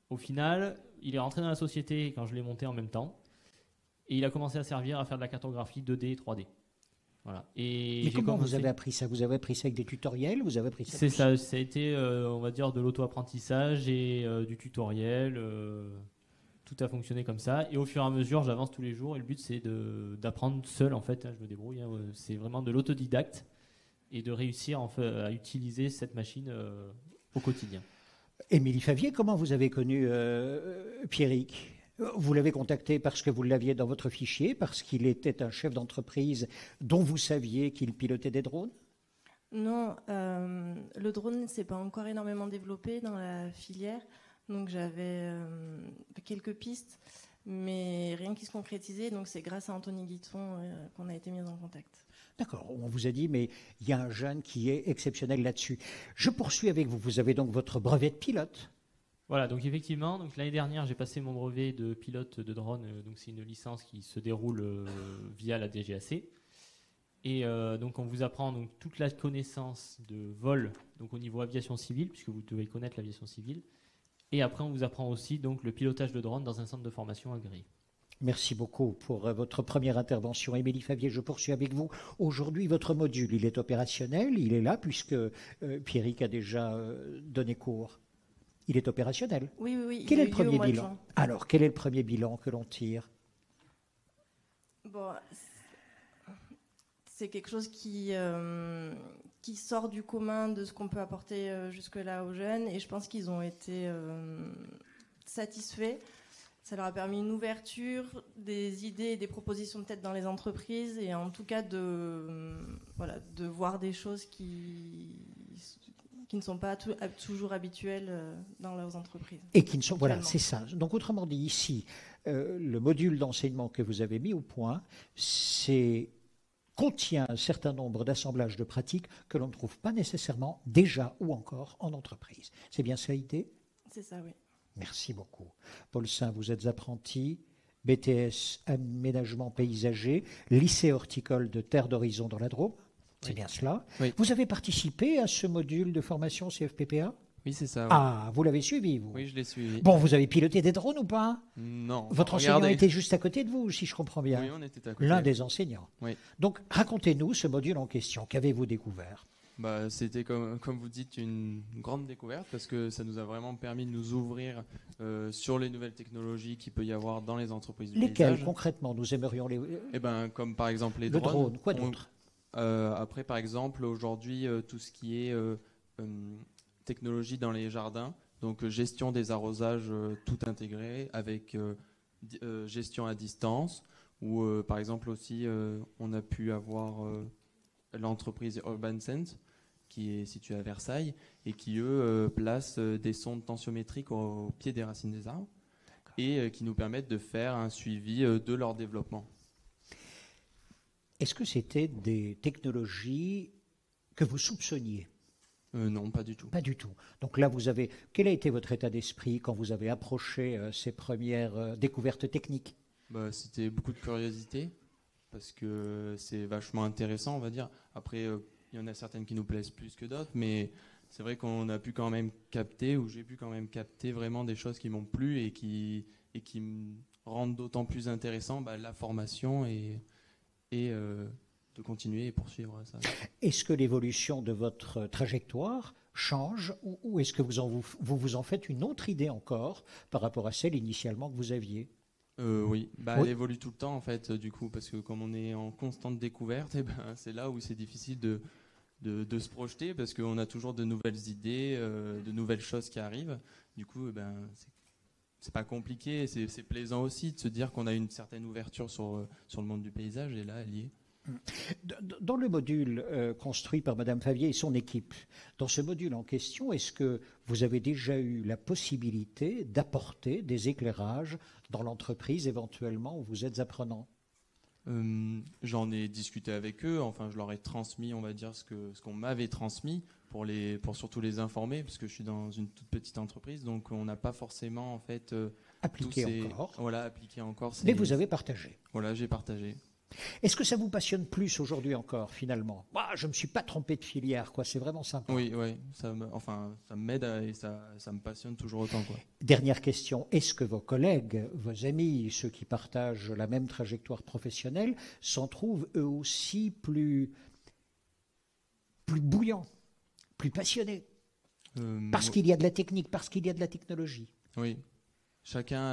S7: Au final, il est rentré dans la société quand je l'ai monté en même temps. Et il a commencé à servir à faire de la cartographie 2D et 3D. Voilà.
S1: Mais comment vous avez appris ça? Vous avez appris ça avec des tutoriels? Vous avez appris ça?
S7: C'est ça. Ça a été, on va dire, de l'auto-apprentissage et du tutoriel. Tout a fonctionné comme ça. Et au fur et à mesure, j'avance tous les jours. Et le but, c'est d'apprendre seul, en fait. Je me débrouille. C'est vraiment de l'autodidacte et de réussir à utiliser cette machine au quotidien.
S1: Émilie Favier, comment vous avez connu Pierrick ? Vous l'avez contacté parce que vous l'aviez dans votre fichier, parce qu'il était un chef d'entreprise dont vous saviez qu'il pilotait des drones ?
S6: Non, le drone ne s'est pas encore énormément développé dans la filière, donc j'avais quelques pistes, mais rien qui se concrétisait, donc c'est grâce à Anthony Guiton qu'on a été mis en contact.
S1: D'accord, on vous a dit, mais il y a un jeune qui est exceptionnel là-dessus. Je poursuis avec vous. Vous avez donc votre brevet de pilote.
S7: Voilà, donc effectivement, donc l'année dernière, j'ai passé mon brevet de pilote de drone. Donc c'est une licence qui se déroule via la DGAC. Et donc on vous apprend donc toute la connaissance de vol, donc au niveau aviation civile, puisque vous devez connaître l'aviation civile. Et après, on vous apprend aussi donc le pilotage de drone dans un centre de formation agréé.
S1: Merci beaucoup pour votre première intervention. Émilie Favier, je poursuis avec vous. Aujourd'hui, votre module, il est opérationnel, il est là puisque Pierrick a déjà donné cours. Il est opérationnel.
S6: Oui.
S1: Quel est le premier bilan ? Alors, quel est le premier bilan que l'on tire ?
S6: Bon, c'est quelque chose qui sort du commun de ce qu'on peut apporter jusque-là aux jeunes, et je pense qu'ils ont été satisfaits. Ça leur a permis une ouverture, des idées et des propositions de tête dans les entreprises, et en tout cas de voir des choses qui ne sont pas toujours habituelles dans leurs entreprises.
S1: Et qui ne sont, voilà, c'est ça. Donc autrement dit, ici, le module d'enseignement que vous avez mis au point, contient un certain nombre d'assemblages de pratiques que l'on ne trouve pas nécessairement déjà ou encore en entreprise. C'est bien ça l'idée ?
S6: C'est ça, oui.
S1: Merci beaucoup. Paul Saint, vous êtes apprenti, BTS Aménagement paysager, lycée horticole de Terre d'Horizon dans la Drôme. C'est bien cela.
S8: Oui.
S1: Vous avez participé à ce module de formation CFPPA ?
S8: Oui, c'est ça. Oui.
S1: Ah, vous l'avez suivi, vous ?
S8: Oui, je l'ai suivi.
S1: Bon, vous avez piloté des drones ou pas ?
S8: Non.
S1: Votre enseignant était juste à côté de vous, si je comprends bien.
S8: Oui, on était à côté.
S1: L'un des enseignants.
S8: Oui.
S1: Donc, racontez-nous ce module en question. Qu'avez-vous découvert ?
S8: C'était, comme vous dites, une grande découverte parce que ça nous a vraiment permis de nous ouvrir sur les nouvelles technologies qu'il peut y avoir dans les entreprises du
S1: Lesquelles,
S8: paysage.
S1: concrètement, nous aimerions les...
S8: Comme par exemple les
S1: Le
S8: drones.
S1: drone, quoi d'autre ?
S8: Après, par exemple, aujourd'hui, tout ce qui est technologie dans les jardins, donc gestion des arrosages tout intégré avec gestion à distance, ou par exemple aussi, on a pu avoir l'entreprise Urban Sense, qui est située à Versailles, et qui, eux, placent des sondes tensiométriques au pied des racines des arbres, et qui nous permettent de faire un suivi de leur développement.
S1: Est-ce que c'était des technologies que vous soupçonniez ?
S8: Non, pas du tout.
S1: Pas du tout. Donc là, quel a été votre état d'esprit quand vous avez approché ces premières découvertes techniques ?
S8: C'était beaucoup de curiosité, parce que c'est vachement intéressant, on va dire. Après, il y en a certaines qui nous plaisent plus que d'autres, mais c'est vrai qu'on a pu quand même capter, ou j'ai pu quand même capter vraiment des choses qui m'ont plu et qui me rendent d'autant plus intéressant la formation et de continuer et poursuivre ça.
S1: Est-ce que l'évolution de votre trajectoire change ou est-ce que vous en faites une autre idée encore par rapport à celle initialement que vous aviez ?
S8: Oui, elle évolue tout le temps en fait, du coup, parce que comme on est en constante découverte, c'est là où c'est difficile de se projeter, parce qu'on a toujours de nouvelles idées, de nouvelles choses qui arrivent. Du coup, c'est pas compliqué, c'est plaisant aussi de se dire qu'on a une certaine ouverture sur le monde du paysage, et là, elle y est.
S1: Dans le module construit par Madame Favier et son équipe, dans ce module en question, est-ce que vous avez déjà eu la possibilité d'apporter des éclairages dans l'entreprise éventuellement où vous êtes apprenant ?
S8: J'en ai discuté avec eux, enfin je leur ai transmis, on va dire, ce qu'on m'avait transmis pour surtout les informer, parce que je suis dans une toute petite entreprise, donc on n'a pas forcément en fait
S1: appliqué encore. Mais vous avez partagé.
S8: Voilà, j'ai partagé.
S1: Est-ce que ça vous passionne plus aujourd'hui encore, finalement ? Je ne me suis pas trompé de filière, quoi. C'est vraiment sympa.
S8: Oui, ça m'aide et ça me passionne toujours autant, quoi.
S1: Dernière question, est-ce que vos collègues, vos amis, ceux qui partagent la même trajectoire professionnelle, s'en trouvent eux aussi plus bouillants, plus passionnés ? Parce qu'il y a de la technique, parce qu'il y a de la technologie.
S8: Oui. Chacun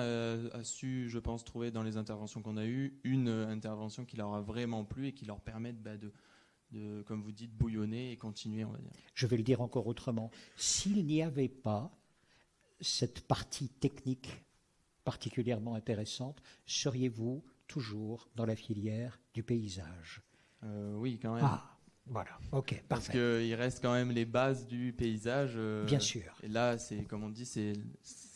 S8: a su, je pense, trouver dans les interventions qu'on a eues une intervention qui leur a vraiment plu et qui leur permette de, comme vous dites, bouillonner et continuer, on va dire.
S1: Je vais le dire encore autrement. S'il n'y avait pas cette partie technique particulièrement intéressante, seriez-vous toujours dans la filière du paysage?
S8: Oui, quand même.
S1: Ah, voilà, ok,
S8: Parce
S1: parfait.
S8: qu'il reste quand même les bases du paysage.
S1: Bien sûr.
S8: Et là, c'est comme on dit, c'est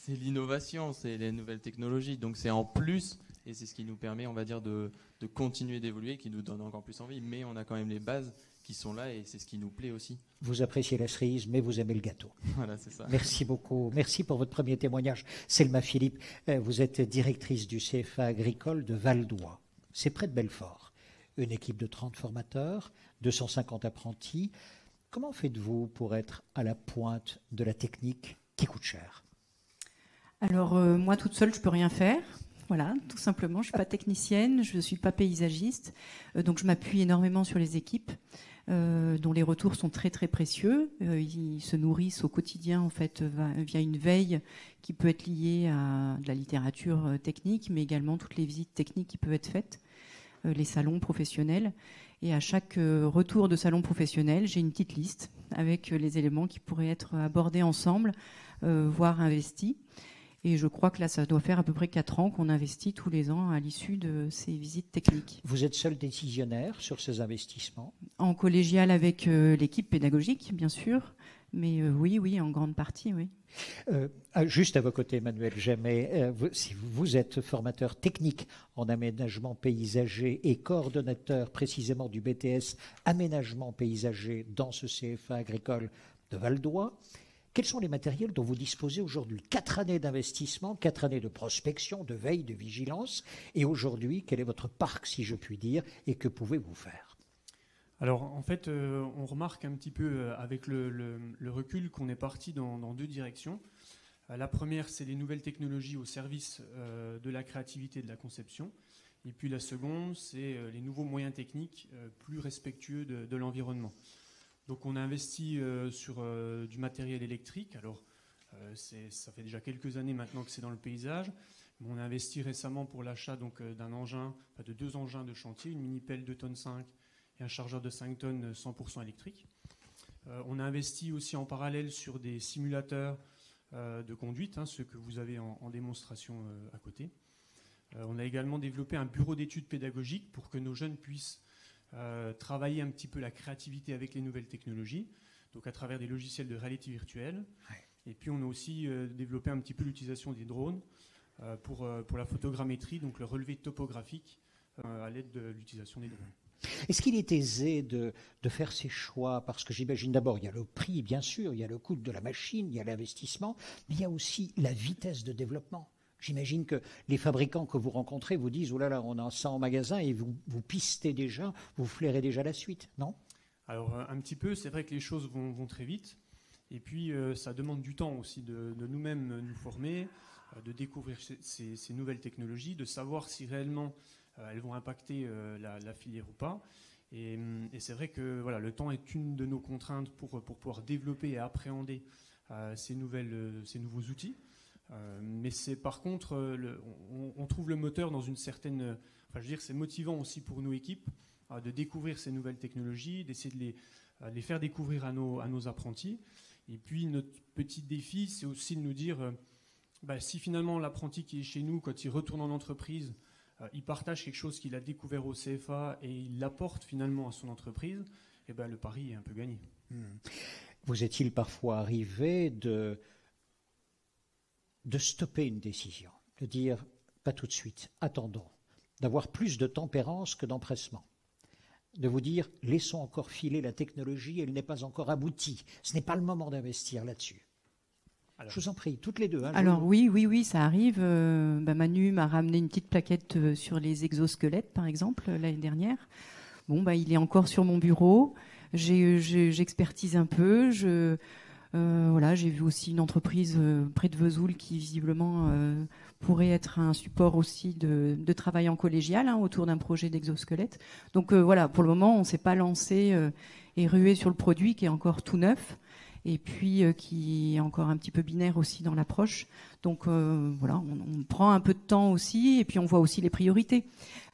S8: l'innovation, c'est les nouvelles technologies. Donc c'est en plus, et c'est ce qui nous permet, on va dire, de continuer d'évoluer, qui nous donne encore plus envie. Mais on a quand même les bases qui sont là et c'est ce qui nous plaît aussi.
S1: Vous appréciez la cerise, mais vous aimez le gâteau.
S8: Voilà, c'est ça.
S1: Merci beaucoup. Merci pour votre premier témoignage. Selma Philippe, vous êtes directrice du CFA agricole de Val-d'Oie. C'est près de Belfort. Une équipe de 30 formateurs, 250 apprentis. Comment faites-vous pour être à la pointe de la technique qui coûte cher?
S9: Alors, moi, toute seule, je peux rien faire. Voilà, tout simplement. Je ne suis pas technicienne, je ne suis pas paysagiste. Donc, je m'appuie énormément sur les équipes, dont les retours sont très, très précieux. Ils se nourrissent au quotidien, en fait, via une veille qui peut être liée à de la littérature technique, mais également toutes les visites techniques qui peuvent être faites, les salons professionnels. Et à chaque retour de salon professionnel, j'ai une petite liste avec les éléments qui pourraient être abordés ensemble, voire investis. Et je crois que là, ça doit faire à peu près 4 ans qu'on investit tous les ans à l'issue de ces visites techniques.
S1: Vous êtes seul décisionnaire sur ces investissements?
S9: En collégial avec l'équipe pédagogique, bien sûr. Mais oui, en grande partie, oui.
S1: Juste à vos côtés, Emmanuel Jamet, si vous êtes formateur technique en aménagement paysager et coordonnateur précisément du BTS aménagement paysager dans ce CFA agricole de Val-d'Oie, quels sont les matériels dont vous disposez aujourd'hui? 4 années d'investissement, 4 années de prospection, de veille, de vigilance. Et aujourd'hui, quel est votre parc, si je puis dire, et que pouvez-vous faire?
S10: Alors, en fait, on remarque un petit peu avec le recul qu'on est parti dans 2 directions. La première, c'est les nouvelles technologies au service de la créativité et de la conception. Et puis la seconde, c'est les nouveaux moyens techniques plus respectueux de l'environnement. Donc on a investi sur du matériel électrique. Alors ça fait déjà quelques années maintenant que c'est dans le paysage. Mais on a investi récemment pour l'achat d'un engin, de 2 engins de chantier, une mini-pelle 2,5 tonnes et un chargeur de 5 tonnes 100% électrique. On a investi aussi en parallèle sur des simulateurs de conduite, ceux que vous avez en démonstration à côté. On a également développé un bureau d'études pédagogiques pour que nos jeunes puissent travailler un petit peu la créativité avec les nouvelles technologies, donc à travers des logiciels de réalité virtuelle. Ouais. Et puis on a aussi développé un petit peu l'utilisation des drones pour la photogrammétrie, donc le relevé topographique à l'aide de l'utilisation des drones.
S1: Est-ce qu'il est aisé de faire ces choix? Parce que j'imagine d'abord, il y a le prix, bien sûr, il y a le coût de la machine, il y a l'investissement, mais il y a aussi la vitesse de développement. J'imagine que les fabricants que vous rencontrez vous disent « Oh là là, on a ça en magasin » et vous pistez déjà, vous flairez déjà la suite, non?
S10: Alors un petit peu, c'est vrai que les choses vont très vite. Et puis ça demande du temps aussi de nous-mêmes nous former, de découvrir ces nouvelles technologies, de savoir si réellement elles vont impacter la filière ou pas. Et c'est vrai que voilà, le temps est une de nos contraintes pour pouvoir développer et appréhender ces nouveaux outils. Mais c'est par contre, on trouve le moteur dans une certaine... Enfin, je veux dire, c'est motivant aussi pour nos équipes de découvrir ces nouvelles technologies, d'essayer de les faire découvrir à nos apprentis. Et puis, notre petit défi, c'est aussi de nous dire, si finalement l'apprenti qui est chez nous, quand il retourne en entreprise, il partage quelque chose qu'il a découvert au CFA et il l'apporte finalement à son entreprise, et le pari est un peu gagné.
S1: Vous est-il parfois arrivé de stopper une décision, de dire pas tout de suite, attendons, d'avoir plus de tempérance que d'empressement, de vous dire laissons encore filer la technologie, elle n'est pas encore aboutie, ce n'est pas le moment d'investir là-dessus? Alors, je vous en prie, toutes les deux.
S9: Alors oui, ça arrive. Manu m'a ramené une petite plaquette sur les exosquelettes, par exemple, l'année dernière. Bon, il est encore sur mon bureau, j'expertise un peu, j'ai vu aussi une entreprise près de Vesoul qui visiblement pourrait être un support aussi de travail en collégial autour d'un projet d'exosquelette. Donc pour le moment, on ne s'est pas lancé et rué sur le produit qui est encore tout neuf et puis qui est encore un petit peu binaire aussi dans l'approche. Donc on prend un peu de temps aussi et puis on voit aussi les priorités.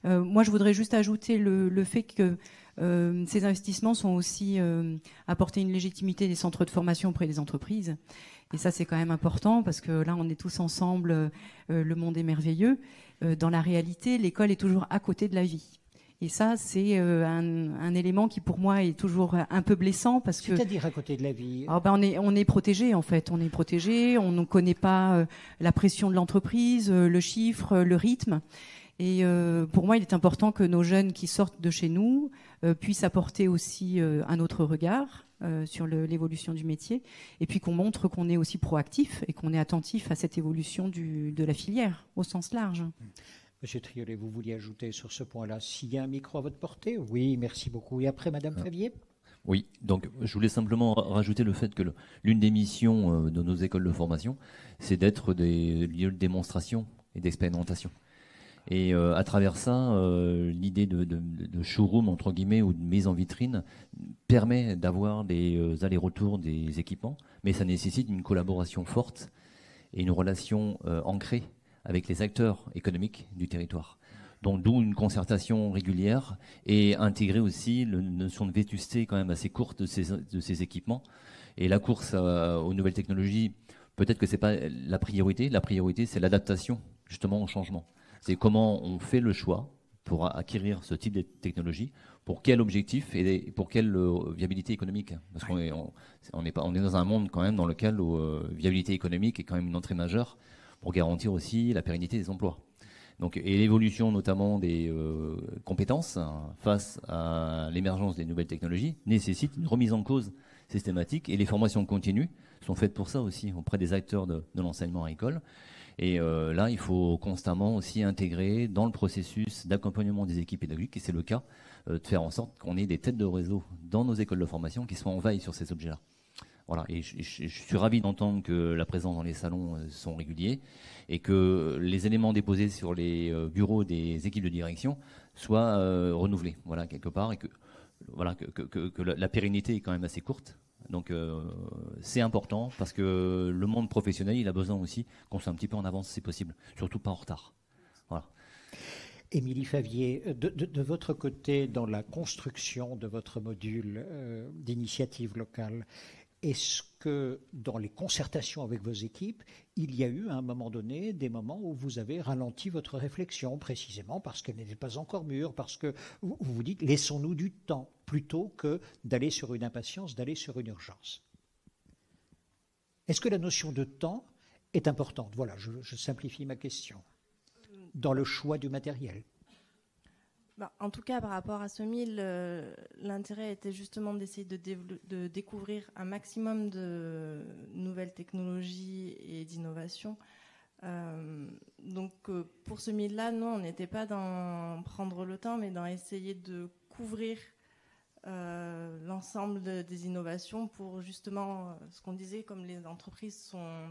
S9: Moi, je voudrais juste ajouter le fait que Ces investissements sont aussi apporter une légitimité des centres de formation auprès des entreprises. Et ça, c'est quand même important parce que là, on est tous ensemble, le monde est merveilleux. Dans la réalité, l'école est toujours à côté de la vie. Et ça, c'est un élément qui, pour moi, est toujours un peu blessant parce que.
S1: C'est-à-dire à côté de la vie.
S9: On est protégé en fait. On est protégé. On ne connaît pas la pression de l'entreprise, le chiffre, le rythme. Et pour moi, il est important que nos jeunes qui sortent de chez nous puissent apporter aussi un autre regard sur l'évolution du métier, et puis qu'on montre qu'on est aussi proactif et qu'on est attentif à cette évolution de la filière au sens large.
S1: Monsieur Triolet, vous vouliez ajouter sur ce point-là, s'il y a un micro à votre portée? Oui, merci beaucoup. Et après, Madame Favier?
S5: Oui, donc je voulais simplement rajouter le fait que l'une des missions de nos écoles de formation, c'est d'être des lieux de démonstration et d'expérimentation. Et à travers ça, l'idée de showroom, entre guillemets, ou de mise en vitrine, permet d'avoir des allers-retours des équipements, mais ça nécessite une collaboration forte et une relation ancrée avec les acteurs économiques du territoire. Donc d'où une concertation régulière et intégrer aussi la notion de vétusté quand même assez courte de ces équipements. Et la course aux nouvelles technologies, peut-être que c'est pas la priorité. La priorité, c'est l'adaptation justement au changement. C'est comment on fait le choix pour acquérir ce type de technologie, pour quel objectif et pour quelle viabilité économique. Parce qu'on est dans un monde quand même dans lequel viabilité économique est quand même une entrée majeure pour garantir aussi la pérennité des emplois. Donc, et l'évolution notamment des compétences face à l'émergence des nouvelles technologies nécessite une remise en cause systématique, et les formations continues sont faites pour ça aussi auprès des acteurs de l'enseignement agricole. Et là, il faut constamment aussi intégrer dans le processus d'accompagnement des équipes pédagogiques, et c'est le cas, de faire en sorte qu'on ait des têtes de réseau dans nos écoles de formation qui soient en veille sur ces objets-là. Voilà, et je suis ravi d'entendre que la présence dans les salons sont réguliers et que les éléments déposés sur les bureaux des équipes de direction soient renouvelés, voilà, quelque part, et que la pérennité est quand même assez courte. Donc c'est important parce que le monde professionnel, il a besoin aussi qu'on soit un petit peu en avance si possible, surtout pas en retard. Voilà.
S1: Émilie Favier, de votre côté, dans la construction de votre module d'initiative locale, est-ce que dans les concertations avec vos équipes, il y a eu à un moment donné des moments où vous avez ralenti votre réflexion, précisément parce qu'elle n'était pas encore mûre, parce que vous vous dites laissons-nous du temps, plutôt que d'aller sur une impatience, d'aller sur une urgence? Est-ce que la notion de temps est importante? Voilà, je simplifie ma question. Dans le choix du matériel.
S6: En tout cas, par rapport à ce mille, l'intérêt était justement d'essayer de découvrir un maximum de nouvelles technologies et d'innovations. Donc, pour ce mille-là, non, on n'était pas dans prendre le temps, mais dans essayer de couvrir l'ensemble des innovations pour justement, ce qu'on disait, comme les entreprises sont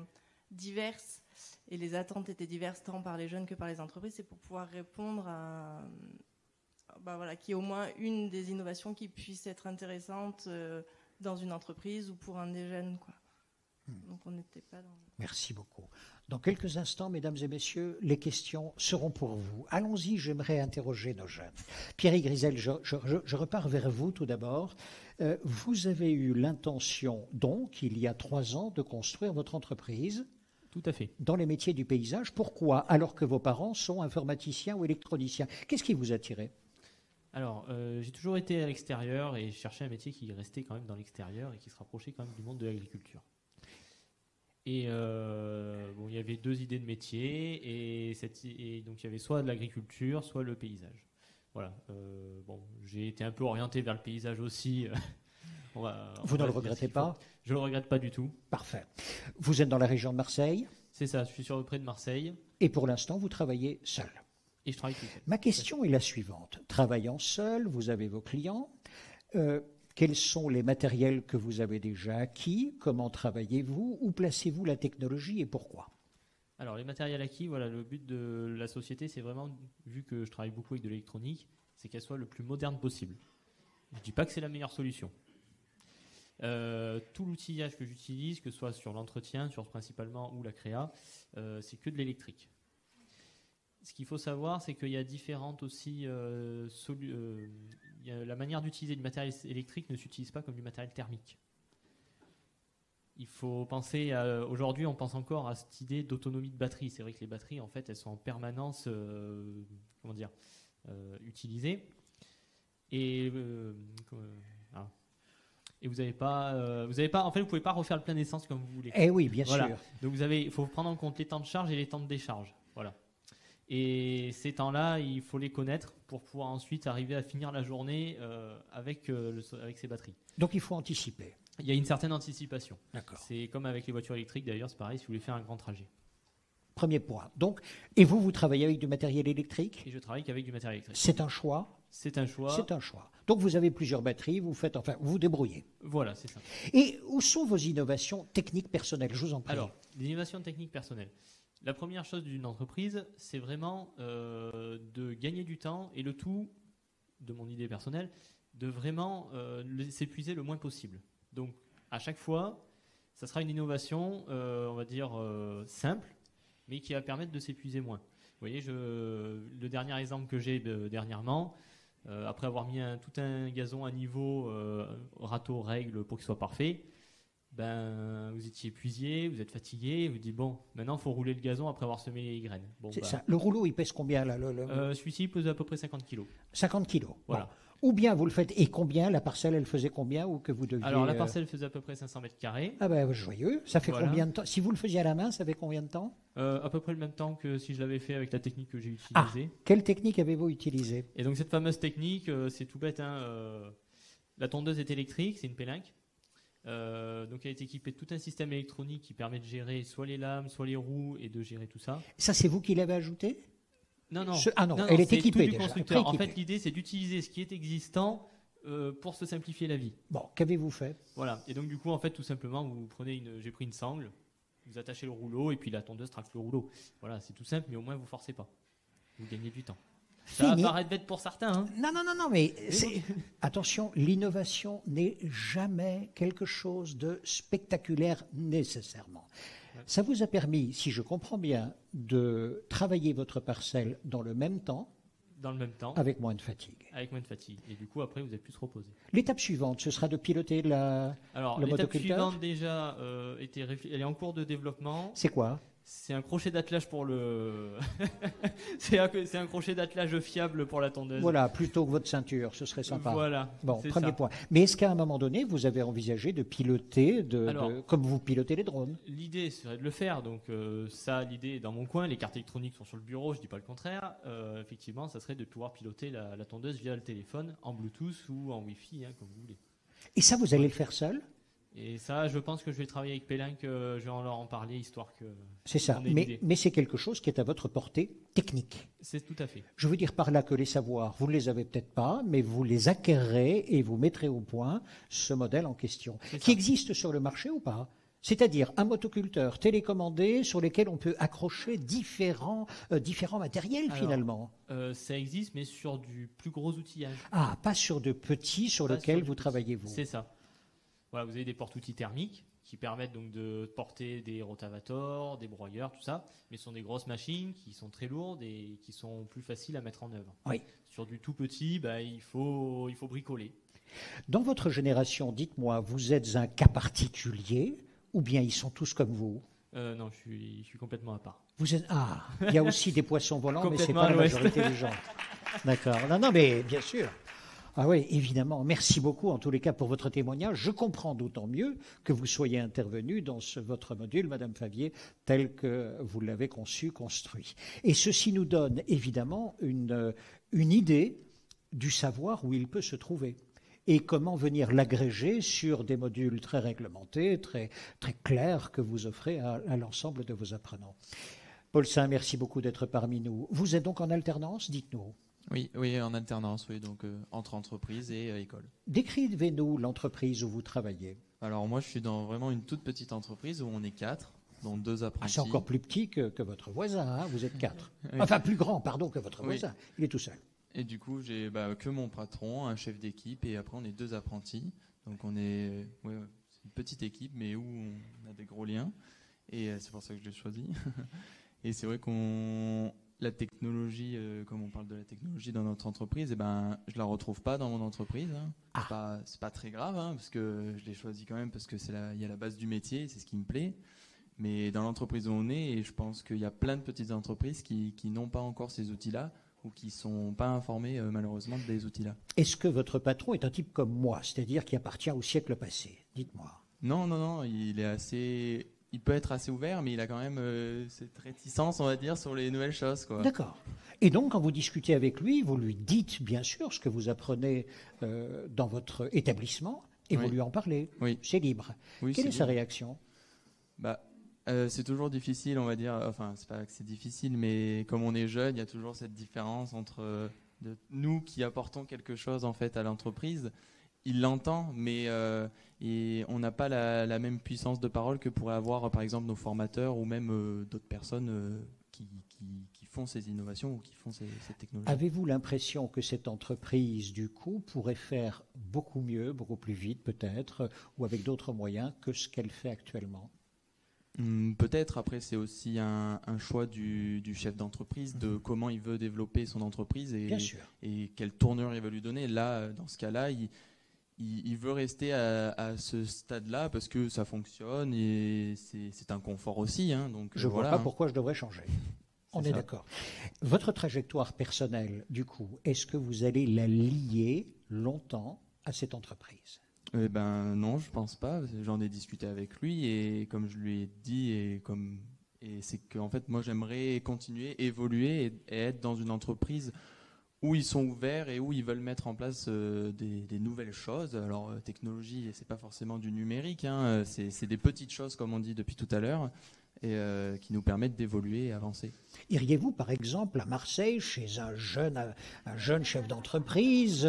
S6: diverses et les attentes étaient diverses tant par les jeunes que par les entreprises, c'est pour pouvoir répondre à... qu'il y ait au moins une des innovations qui puisse être intéressante dans une entreprise ou pour un des jeunes, quoi. Donc on n'était pas dans...
S1: Merci beaucoup. Dans quelques instants, mesdames et messieurs, les questions seront pour vous. Allons-y, j'aimerais interroger nos jeunes. Pierre Grisel, je repars vers vous tout d'abord. Vous avez eu l'intention, donc, il y a 3 ans, de construire votre entreprise.
S7: Tout à fait.
S1: Dans les métiers du paysage. Pourquoi? Alors que vos parents sont informaticiens ou électroniciens. Qu'est-ce qui vous attirait?
S7: Alors, j'ai toujours été à l'extérieur et je cherchais un métier qui restait quand même dans l'extérieur et qui se rapprochait quand même du monde de l'agriculture. Et il y avait 2 idées de métier et donc il y avait soit de l'agriculture, soit le paysage. Voilà. J'ai été un peu orienté vers le paysage aussi.
S1: Vous ne le regrettez pas?
S7: Je ne le regrette pas du tout.
S1: Parfait. Vous êtes dans la région de Marseille?
S7: C'est ça, je suis près de Marseille.
S1: Et pour l'instant, vous travaillez seul?
S7: Et je travaille tout seul.
S1: Ma question est la suivante. Travaillant seul, vous avez vos clients. Quels sont les matériels que vous avez déjà acquis? Comment travaillez-vous? Où placez-vous la technologie et pourquoi?
S7: Alors, les matériels acquis, voilà, le but de la société, c'est vraiment, vu que je travaille beaucoup avec de l'électronique, c'est qu'elle soit le plus moderne possible. Je ne dis pas que c'est la meilleure solution. Tout l'outillage que j'utilise, que ce soit sur l'entretien, sur principalement ou la créa, c'est que de l'électrique. Ce qu'il faut savoir, c'est qu'il y a différentes aussi, il la manière d'utiliser du matériel électrique ne s'utilise pas comme du matériel thermique. Il faut penser aujourd'hui, on pense encore à cette idée d'autonomie de batterie. C'est vrai que les batteries, en fait, elles sont en permanence, utilisées. Et vous n'avez pas, en fait, vous pouvez pas refaire le plein d'essence comme vous voulez.
S1: Eh oui, bien
S7: voilà.
S1: sûr.
S7: Donc il faut prendre en compte les temps de charge et les temps de décharge. Voilà. Et ces temps-là, il faut les connaître pour pouvoir ensuite arriver à finir la journée avec ces batteries.
S1: Donc il faut anticiper.
S7: Il y a une certaine anticipation.
S1: D'accord.
S7: C'est comme avec les voitures électriques d'ailleurs, c'est pareil si vous voulez faire un grand trajet.
S1: Premier point. Donc, et vous travaillez avec du matériel électrique?
S7: Et je travaille qu'avec du matériel électrique.
S1: C'est un choix?
S7: C'est un choix.
S1: C'est un choix. Donc vous avez plusieurs batteries, vous vous débrouillez.
S7: Voilà, c'est ça.
S1: Et où sont vos innovations techniques personnelles? Je vous en prie.
S7: Alors, l'innovation technique personnelle. La première chose d'une entreprise, c'est vraiment de gagner du temps et le tout, de mon idée personnelle, de vraiment s'épuiser le moins possible. Donc, à chaque fois, ça sera une innovation, on va dire, simple, mais qui va permettre de s'épuiser moins. Vous voyez, le dernier exemple que j'ai dernièrement, après avoir mis tout un gazon à niveau, râteau, règle, pour qu'il soit parfait, vous étiez épuisé, vous êtes fatigué, vous dites bon, maintenant il faut rouler le gazon après avoir semé les graines. Bon,
S1: c'est ça. Le rouleau, il pèse combien là
S7: celui-ci pèse à peu près 50 kg.
S1: 50 kg.
S7: Voilà.
S1: Bon. Ou bien vous le faites, et combien? La parcelle, elle faisait combien ou que vous deviez...
S7: Alors la parcelle faisait à peu près 500 mètres carrés.
S1: Ah ben joyeux. Ça fait
S7: voilà.
S1: Combien de temps? Si vous le faisiez à la main, ça fait combien de temps?
S7: À peu près le même temps que si je l'avais fait avec la technique que j'ai utilisée.
S1: Quelle technique avez-vous utilisée?
S7: Et donc cette fameuse technique, c'est tout bête. La tondeuse est électrique, c'est une pélinque. Donc elle est équipée de tout un système électronique qui permet de gérer soit les lames, soit les roues et de gérer tout ça.
S1: Ça, c'est vous qui l'avez ajouté?
S7: Non.
S1: Non, elle est équipée
S7: tout du
S1: déjà.
S7: Constructeur. En fait, l'idée, c'est d'utiliser ce qui est existant pour se simplifier la vie.
S1: Bon, qu'avez-vous fait?
S7: Voilà. Et donc du coup, en fait, tout simplement, j'ai pris une sangle, vous attachez le rouleau et puis la tondeuse traque le rouleau. Voilà, c'est tout simple, mais au moins vous forcez pas. Vous gagnez du temps. Ça va paraître bête pour certains. Hein.
S1: Non, mais attention, l'innovation n'est jamais quelque chose de spectaculaire nécessairement. Ouais. Ça vous a permis, si je comprends bien, de travailler votre parcelle dans le même temps.
S7: Dans le même temps.
S1: Avec moins de fatigue.
S7: Avec moins de fatigue. Et du coup, après, vous êtes plus reposé.
S1: L'étape suivante, ce sera de piloter le motoculteur.
S7: L'étape suivante, déjà, elle est en cours de développement.
S1: C'est quoi?
S7: C'est un crochet d'attelage pour le. c'est un crochet d'attelage fiable pour la tondeuse.
S1: Voilà, plutôt que votre ceinture, ce serait sympa.
S7: Voilà.
S1: Bon, premier point. Mais est-ce qu'à un moment donné, vous avez envisagé de piloter, comme vous pilotez les drones?
S7: L'idée serait de le faire. Donc, l'idée est dans mon coin. Les cartes électroniques sont sur le bureau, je ne dis pas le contraire. Effectivement, ça serait de pouvoir piloter la tondeuse via le téléphone, en Bluetooth ou en Wi-Fi, comme vous voulez.
S1: Et ça, vous allez le faire seul?
S7: Et ça, je pense que je vais travailler avec Pélinque, je vais leur en parler, histoire que...
S1: C'est ça, mais c'est quelque chose qui est à votre portée technique.
S7: C'est tout à fait.
S1: Je veux dire par là que les savoirs, vous ne les avez peut-être pas, mais vous les acquérerez et vous mettrez au point ce modèle en question, qui existe sur le marché ou pas? C'est-à-dire un motoculteur télécommandé sur lequel on peut accrocher différents matériels finalement.
S7: Ça existe, mais sur du plus gros outillage.
S1: Ah, pas sur de petits sur lesquels vous travaillez vous.
S7: C'est ça. Voilà, vous avez des porte-outils thermiques qui permettent donc de porter des rotavators, des broyeurs, tout ça, mais ce sont des grosses machines qui sont très lourdes et qui sont plus faciles à mettre en œuvre.
S1: Oui.
S7: Sur du tout petit, il faut bricoler.
S1: Dans votre génération, dites-moi, vous êtes un cas particulier ou bien ils sont tous comme vous?
S7: Non, je suis complètement à part.
S1: Vous êtes il y a aussi des poissons volants, mais c'est pas la majorité des gens. D'accord. Non, mais bien sûr. Ah oui, évidemment. Merci beaucoup, en tous les cas, pour votre témoignage. Je comprends d'autant mieux que vous soyez intervenu dans votre module, Madame Favier, tel que vous l'avez conçu, construit. Et ceci nous donne, évidemment, une idée du savoir où il peut se trouver et comment venir l'agréger sur des modules très réglementés, très, très clairs que vous offrez à l'ensemble de vos apprenants. Paul Saint, merci beaucoup d'être parmi nous. Vous êtes donc en alternance, dites-nous.
S8: Oui, en alternance, donc entre entreprise et école.
S1: Décrivez-nous l'entreprise où vous travaillez.
S8: Alors moi, je suis dans vraiment une toute petite entreprise où on est 4, dont 2 apprentis.
S1: C'est encore plus petit que votre voisin, hein, vous êtes 4. Enfin, plus grand, pardon, que votre voisin. Il est tout seul.
S8: Et du coup, j'ai que mon patron, un chef d'équipe, et après on est 2 apprentis. Donc on est c'est une petite équipe, mais où on a des gros liens. Et c'est pour ça que je l'ai choisi. Et c'est vrai qu'on la technologie, comme on parle de la technologie dans notre entreprise, je ne la retrouve pas dans mon entreprise. Hein. C'est pas très grave, hein, parce que je l'ai choisi quand même, parce que il y a la base du métier, c'est ce qui me plaît. Mais dans l'entreprise où on est, et je pense qu'il y a plein de petites entreprises qui n'ont pas encore ces outils-là, ou qui ne sont pas informés malheureusement des outils-là.
S1: Est-ce que votre patron est un type comme moi, c'est-à-dire qui appartient au siècle passé? Dites-moi.
S8: Non, il peut être assez ouvert, mais il a quand même cette réticence, on va dire, sur les nouvelles choses, quoi.
S1: D'accord. Et donc, quand vous discutez avec lui, vous lui dites bien sûr ce que vous apprenez dans votre établissement, et vous lui en parlez.
S8: Oui.
S1: C'est libre.
S8: Oui,
S1: Quelle est sa réaction?
S8: C'est toujours difficile, on va dire. Enfin, c'est pas que c'est difficile, mais comme on est jeune, il y a toujours cette différence entre nous qui apportons quelque chose en fait à l'entreprise. Il l'entend, mais et on n'a pas la même puissance de parole que pourraient avoir, par exemple, nos formateurs ou même d'autres personnes qui font ces innovations ou qui font ces technologies.
S1: Avez-vous l'impression que cette entreprise, du coup, pourrait faire beaucoup mieux, beaucoup plus vite peut-être, ou avec d'autres moyens que ce qu'elle fait actuellement?
S8: Peut-être. Après, c'est aussi un choix du chef d'entreprise de comment il veut développer son entreprise et quelle tournure il veut lui donner. Là, dans ce cas-là, il veut rester à ce stade-là parce que ça fonctionne et c'est un confort aussi. Hein, donc,
S1: je ne vois pas pourquoi je devrais changer. On est d'accord. Votre trajectoire personnelle, du coup, est-ce que vous allez la lier longtemps à cette entreprise?
S8: Non, je pense pas. J'en ai discuté avec lui et comme je lui ai dit et c'est qu'en fait moi j'aimerais continuer, évoluer et être dans une entreprise où ils sont ouverts et où ils veulent mettre en place des nouvelles choses. Alors technologie, c'est pas forcément du numérique, hein, c'est des petites choses comme on dit depuis tout à l'heure. Et qui nous permettent d'évoluer et avancer.
S1: Iriez-vous, par exemple, à Marseille, chez un jeune chef d'entreprise,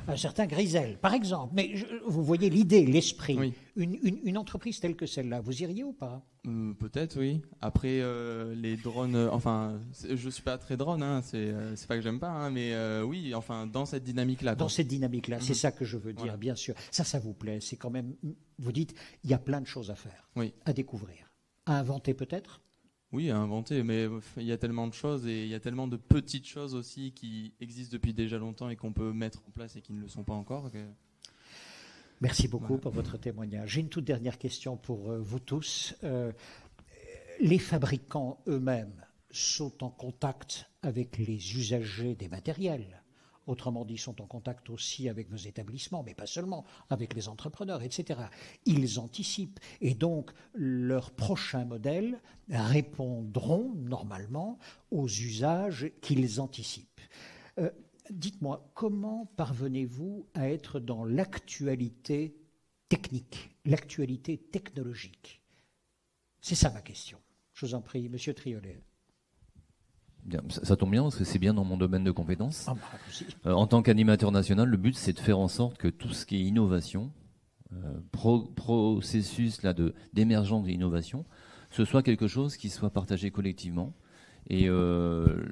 S1: un certain Grisel, par exemple, mais vous voyez l'idée, l'esprit,
S8: oui.
S1: Une entreprise telle que celle-là, vous iriez ou pas?
S8: Peut-être, oui. Après, les drones, je suis pas très drone, hein, c'est pas que j'aime pas, hein, mais oui, dans cette dynamique-là.
S1: Dans cette dynamique-là, c'est ça que je veux dire, bien sûr. Ça vous plaît, c'est quand même, vous dites, il y a plein de choses à faire, à découvrir. À inventer peut-être?
S8: Oui, à inventer, mais il y a tellement de choses et il y a tellement de petites choses aussi qui existent depuis déjà longtemps et qu'on peut mettre en place et qui ne le sont pas encore.
S1: Merci beaucoup pour votre témoignage. J'ai une toute dernière question pour vous tous. Les fabricants eux-mêmes sont en contact avec les usagers des matériels. Autrement dit, sont en contact aussi avec vos établissements, mais pas seulement, avec les entrepreneurs, etc. Ils anticipent et donc leurs prochains modèles répondront normalement aux usages qu'ils anticipent. Dites-moi, comment parvenez-vous à être dans l'actualité technique, l'actualité technologique? C'est ça ma question. Je vous en prie, Monsieur Triolet.
S5: Bien, ça tombe bien parce que c'est bien dans mon domaine de compétences. En tant qu'animateur national, le but c'est de faire en sorte que tout ce qui est innovation, processus d'émergence et d'innovation, ce soit quelque chose qui soit partagé collectivement. Et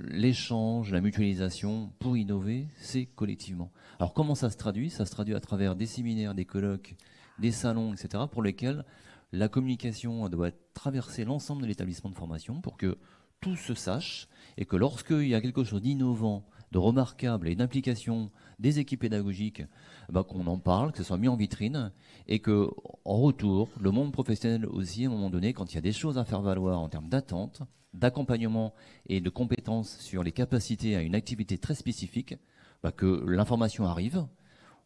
S5: l'échange, la mutualisation pour innover, c'est collectivement. Alors comment ça se traduit? Ça se traduit à travers des séminaires, des colloques, des salons, etc. pour lesquels la communication doit traverser l'ensemble de l'établissement de formation pour que tout se sache et que lorsqu'il y a quelque chose d'innovant, de remarquable et d'implication des équipes pédagogiques, qu'on en parle, que ce soit mis en vitrine et que en retour, le monde professionnel aussi, à un moment donné, quand il y a des choses à faire valoir en termes d'attente, d'accompagnement et de compétences sur les capacités à une activité très spécifique, que l'information arrive,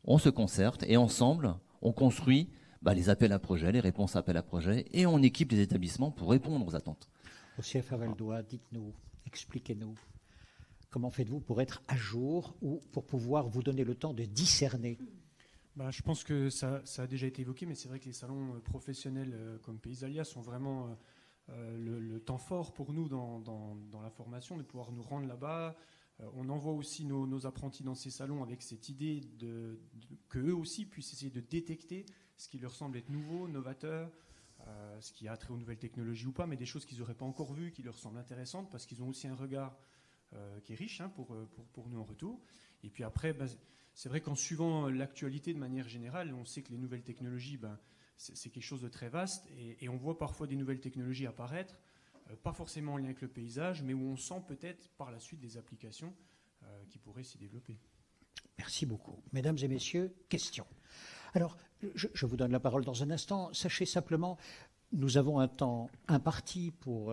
S5: on se concerte et ensemble, on construit les appels à projets, les réponses à appels à projets et on équipe les établissements pour répondre aux attentes.
S1: Monsieur Favaldois, dites-nous, expliquez-nous, comment faites-vous pour être à jour ou pour pouvoir vous donner le temps de discerner?
S10: Je pense que ça a déjà été évoqué, mais c'est vrai que les salons professionnels comme Paysalia sont vraiment le temps fort pour nous dans la formation, de pouvoir nous rendre là-bas. On envoie aussi nos apprentis dans ces salons avec cette idée qu'eux aussi puissent essayer de détecter ce qui leur semble être nouveau, novateur, ce qui a trait aux nouvelles technologies ou pas, mais des choses qu'ils n'auraient pas encore vues, qui leur semblent intéressantes, parce qu'ils ont aussi un regard qui est riche pour nous en retour. Et puis après, c'est vrai qu'en suivant l'actualité de manière générale, on sait que les nouvelles technologies, c'est quelque chose de très vaste, et on voit parfois des nouvelles technologies apparaître pas forcément en lien avec le paysage, mais où on sent peut-être par la suite des applications qui pourraient s'y développer.
S1: Merci beaucoup. Mesdames et messieurs, questions. Alors, je vous donne la parole dans un instant. Sachez simplement, nous avons un temps imparti pour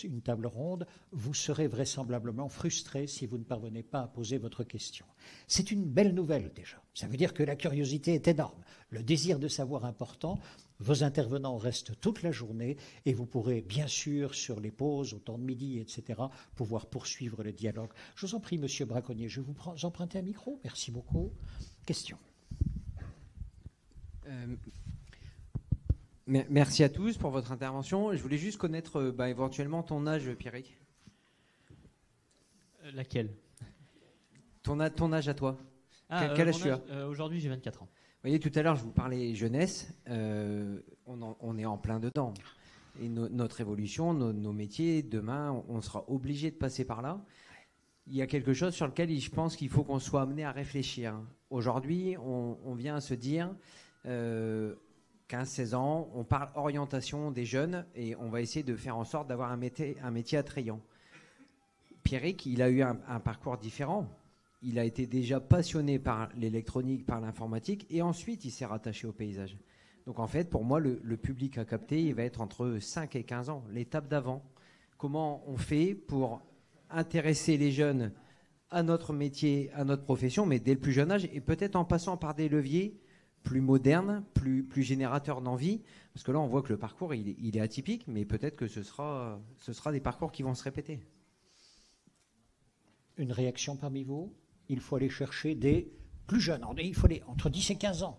S1: une table ronde. Vous serez vraisemblablement frustrés si vous ne parvenez pas à poser votre question. C'est une belle nouvelle déjà. Ça veut dire que la curiosité est énorme, le désir de savoir important. Vos intervenants restent toute la journée et vous pourrez bien sûr, sur les pauses, au temps de midi, etc., pouvoir poursuivre le dialogue. Je vous en prie, Monsieur Braconnier, je vais vous emprunter un micro. Merci beaucoup. Question.
S11: Merci à tous pour votre intervention. Je voulais juste connaître éventuellement ton âge, Pierrick.
S7: Laquelle?
S11: Ton âge à toi. Quel âge tu as?
S7: Aujourd'hui, j'ai 24 ans.
S11: Vous voyez, tout à l'heure, je vous parlais jeunesse. On est en plein dedans. Et notre évolution, nos métiers, demain, on sera obligé de passer par là. Il y a quelque chose sur lequel je pense qu'il faut qu'on soit amené à réfléchir. Aujourd'hui, on vient à se dire... 15-16 ans, on parle orientation des jeunes et on va essayer de faire en sorte d'avoir un métier attrayant. Pierrick, il a eu un parcours différent. Il a été déjà passionné par l'électronique, par l'informatique et ensuite il s'est rattaché au paysage. Donc en fait, pour moi, le public à capter, il va être entre 5 et 15 ans, l'étape d'avant. Comment on fait pour intéresser les jeunes à notre métier, à notre profession, mais dès le plus jeune âge et peut-être en passant par des leviers plus moderne, plus générateur d'envie, parce que là on voit que le parcours il est atypique, mais peut-être que ce sera des parcours qui vont se répéter.
S1: Une réaction parmi vous? Il faut aller chercher des plus jeunes, il faut aller entre 10 et 15 ans.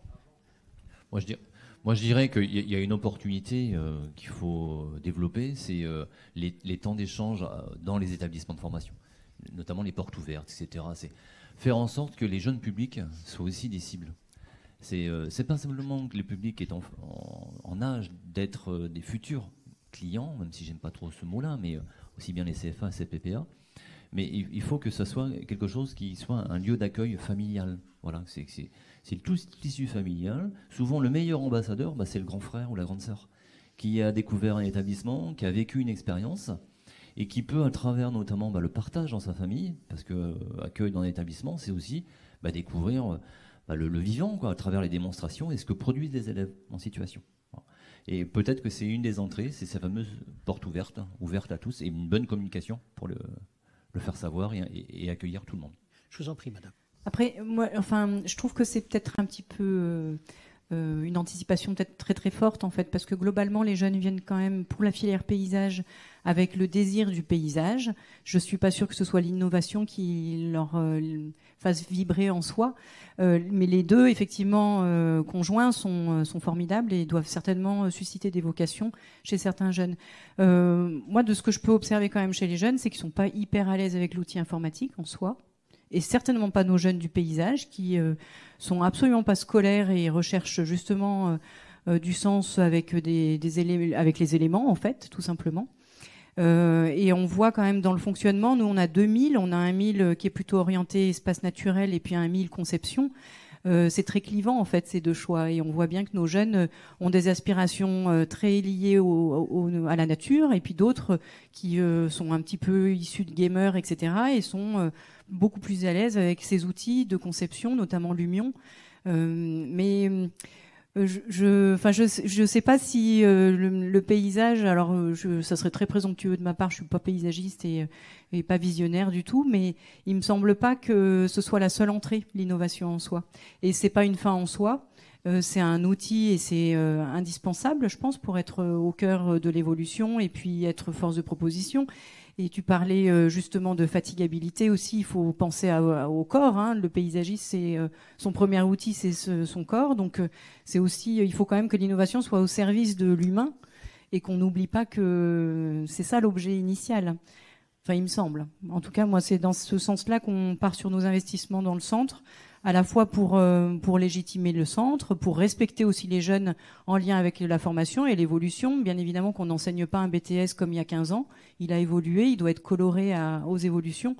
S5: Moi je dirais qu'il y a une opportunité qu'il faut développer, c'est les temps d'échange dans les établissements de formation, notamment les portes ouvertes, etc. C'est faire en sorte que les jeunes publics soient aussi des cibles. C'est pas simplement que le public est en âge d'être des futurs clients, même si j'aime pas trop ce mot-là, mais aussi bien les CFA, CPPA. Mais il faut que ça soit quelque chose qui soit un lieu d'accueil familial. Voilà, c'est le tout tissu familial. Souvent, le meilleur ambassadeur, c'est le grand frère ou la grande sœur qui a découvert un établissement, qui a vécu une expérience et qui peut, à travers notamment le partage dans sa famille, parce que accueil dans un établissement, c'est aussi découvrir le vivant, à travers les démonstrations et ce que produisent les élèves en situation. Et peut-être que c'est une des entrées, c'est ces fameuses portes ouvertes à tous, et une bonne communication pour le faire savoir et accueillir tout le monde.
S1: Je vous en prie, madame.
S9: Après, moi, je trouve que c'est peut-être un petit peu une anticipation peut-être très très forte en fait, parce que globalement les jeunes viennent quand même pour la filière paysage avec le désir du paysage. Je suis pas sûre que ce soit l'innovation qui leur fasse vibrer en soi, mais les deux effectivement conjoints sont formidables et doivent certainement susciter des vocations chez certains jeunes. Moi, de ce que je peux observer quand même chez les jeunes, c'est qu'ils sont pas hyper à l'aise avec l'outil informatique en soi. Et certainement pas nos jeunes du paysage qui sont absolument pas scolaires et recherchent justement du sens avec avec les éléments en fait, tout simplement. Et on voit quand même dans le fonctionnement, nous on a 2000, on a un 1000 qui est plutôt orienté espace naturel et puis un 1000 conception. C'est très clivant en fait ces deux choix et on voit bien que nos jeunes ont des aspirations très liées à la nature et puis d'autres qui sont un petit peu issus de gamers, etc. et sont beaucoup plus à l'aise avec ces outils de conception, notamment Lumion. Mais je sais pas si le paysage, alors ça serait très présomptueux de ma part, je suis pas paysagiste et pas visionnaire du tout, mais il me semble pas que ce soit la seule entrée, l'innovation en soi. Et c'est pas une fin en soi, c'est un outil et c'est indispensable, je pense, pour être au cœur de l'évolution et puis être force de proposition. Et tu parlais justement de fatigabilité aussi. Il faut penser au corps. Hein. Le paysagiste, c'est son premier outil, c'est son corps. Donc, c'est aussi, il faut quand même que l'innovation soit au service de l'humain et qu'on n'oublie pas que c'est ça l'objet initial. Enfin, il me semble. En tout cas, moi, c'est dans ce sens-là qu'on part sur nos investissements dans le centre, à la fois pour légitimer le centre, pour respecter aussi les jeunes en lien avec la formation et l'évolution. Bien évidemment qu'on n'enseigne pas un BTS comme il y a 15 ans. Il a évolué, il doit être coloré aux évolutions.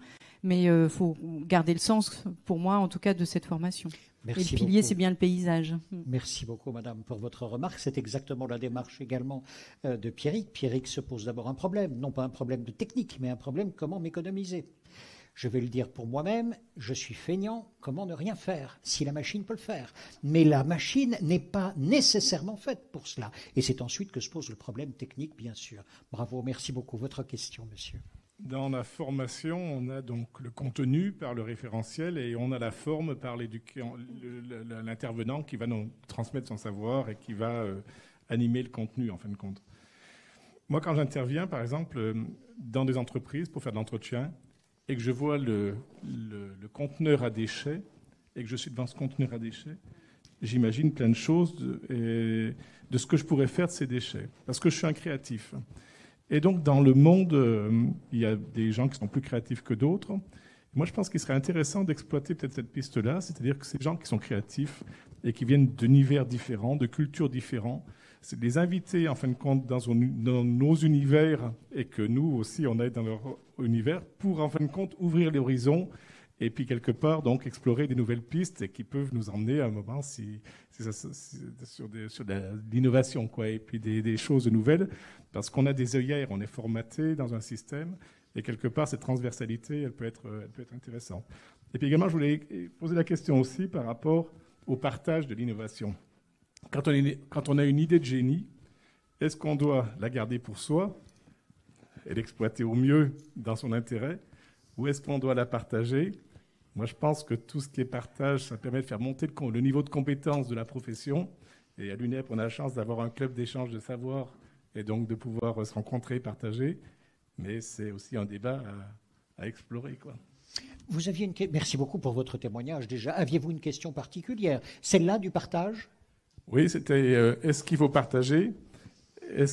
S9: Mais il faut garder le sens, pour moi, en tout cas, de cette formation.
S1: Merci
S9: et le pilier,
S1: beaucoup.
S9: c'est bien le paysage.
S1: Merci beaucoup, madame, pour votre remarque. C'est exactement la démarche également de Pierrick. Pierrick se pose d'abord un problème, non pas un problème de technique, mais un problème comment m'économiser. Je vais le dire pour moi-même, je suis feignant, comment ne rien faire, si la machine peut le faire. Mais la machine n'est pas nécessairement faite pour cela. Et c'est ensuite que se pose le problème technique, bien sûr. Bravo, merci beaucoup. Votre question, monsieur.
S12: Dans la formation, on a donc le contenu par le référentiel et on a la forme par l'intervenant qui va nous transmettre son savoir et qui va animer le contenu, en fin de compte. Moi, quand j'interviens, par exemple, dans des entreprises pour faire de l'entretien, et que je vois le conteneur à déchets, et que je suis devant ce conteneur à déchets, j'imagine plein de choses de ce que je pourrais faire de ces déchets, parce que je suis un créatif. Et donc, dans le monde, il y a des gens qui sont plus créatifs que d'autres. Moi, je pense qu'il serait intéressant d'exploiter peut-être cette piste-là, c'est-à-dire que ces gens qui sont créatifs et qui viennent d'univers différents, de cultures différentes, c'est de les inviter, en fin de compte, dans nos univers et que nous aussi, on est dans leur univers pour, en fin de compte, ouvrir l'horizon et puis, quelque part, donc, explorer des nouvelles pistes et qui peuvent nous emmener à un moment sur l'innovation, quoi, et puis des choses nouvelles, parce qu'on a des œillères, on est formaté dans un système et, quelque part, cette transversalité, elle peut être intéressante. Et puis également, je voulais poser la question aussi par rapport au partage de l'innovation. Quand on a une idée de génie, est-ce qu'on doit la garder pour soi et l'exploiter au mieux dans son intérêt, ou est-ce qu'on doit la partager? Moi, je pense que tout ce qui est partage, ça permet de faire monter le niveau de compétence de la profession. Et à l'UNEP, on a la chance d'avoir un club d'échange de savoir et donc de pouvoir se rencontrer et partager. Mais c'est aussi un débat à explorer, quoi.
S1: Vous aviez Merci beaucoup pour votre témoignage déjà. Aviez-vous une question particulière? Celle-là du partage?
S12: Oui, c'était est-ce qu'il faut partager?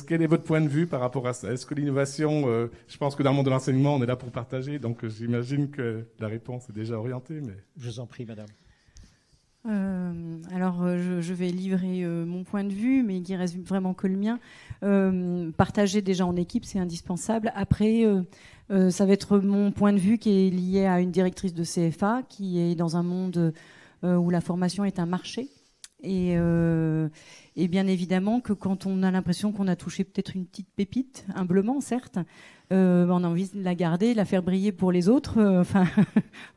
S12: Quel est votre point de vue par rapport à ça? Est-ce que l'innovation, je pense que dans le monde de l'enseignement, on est là pour partager, donc j'imagine que la réponse est déjà orientée. Mais...
S1: Je vous en prie, madame.
S9: Alors, je vais livrer mon point de vue, mais qui reste vraiment que le mien. Partager déjà en équipe, c'est indispensable. Après, ça va être mon point de vue qui est lié à une directrice de CFA, qui est dans un monde où la formation est un marché. Et bien évidemment que quand on a l'impression qu'on a touché peut-être une petite pépite, humblement certes, on a envie de la garder, de la faire briller pour les autres,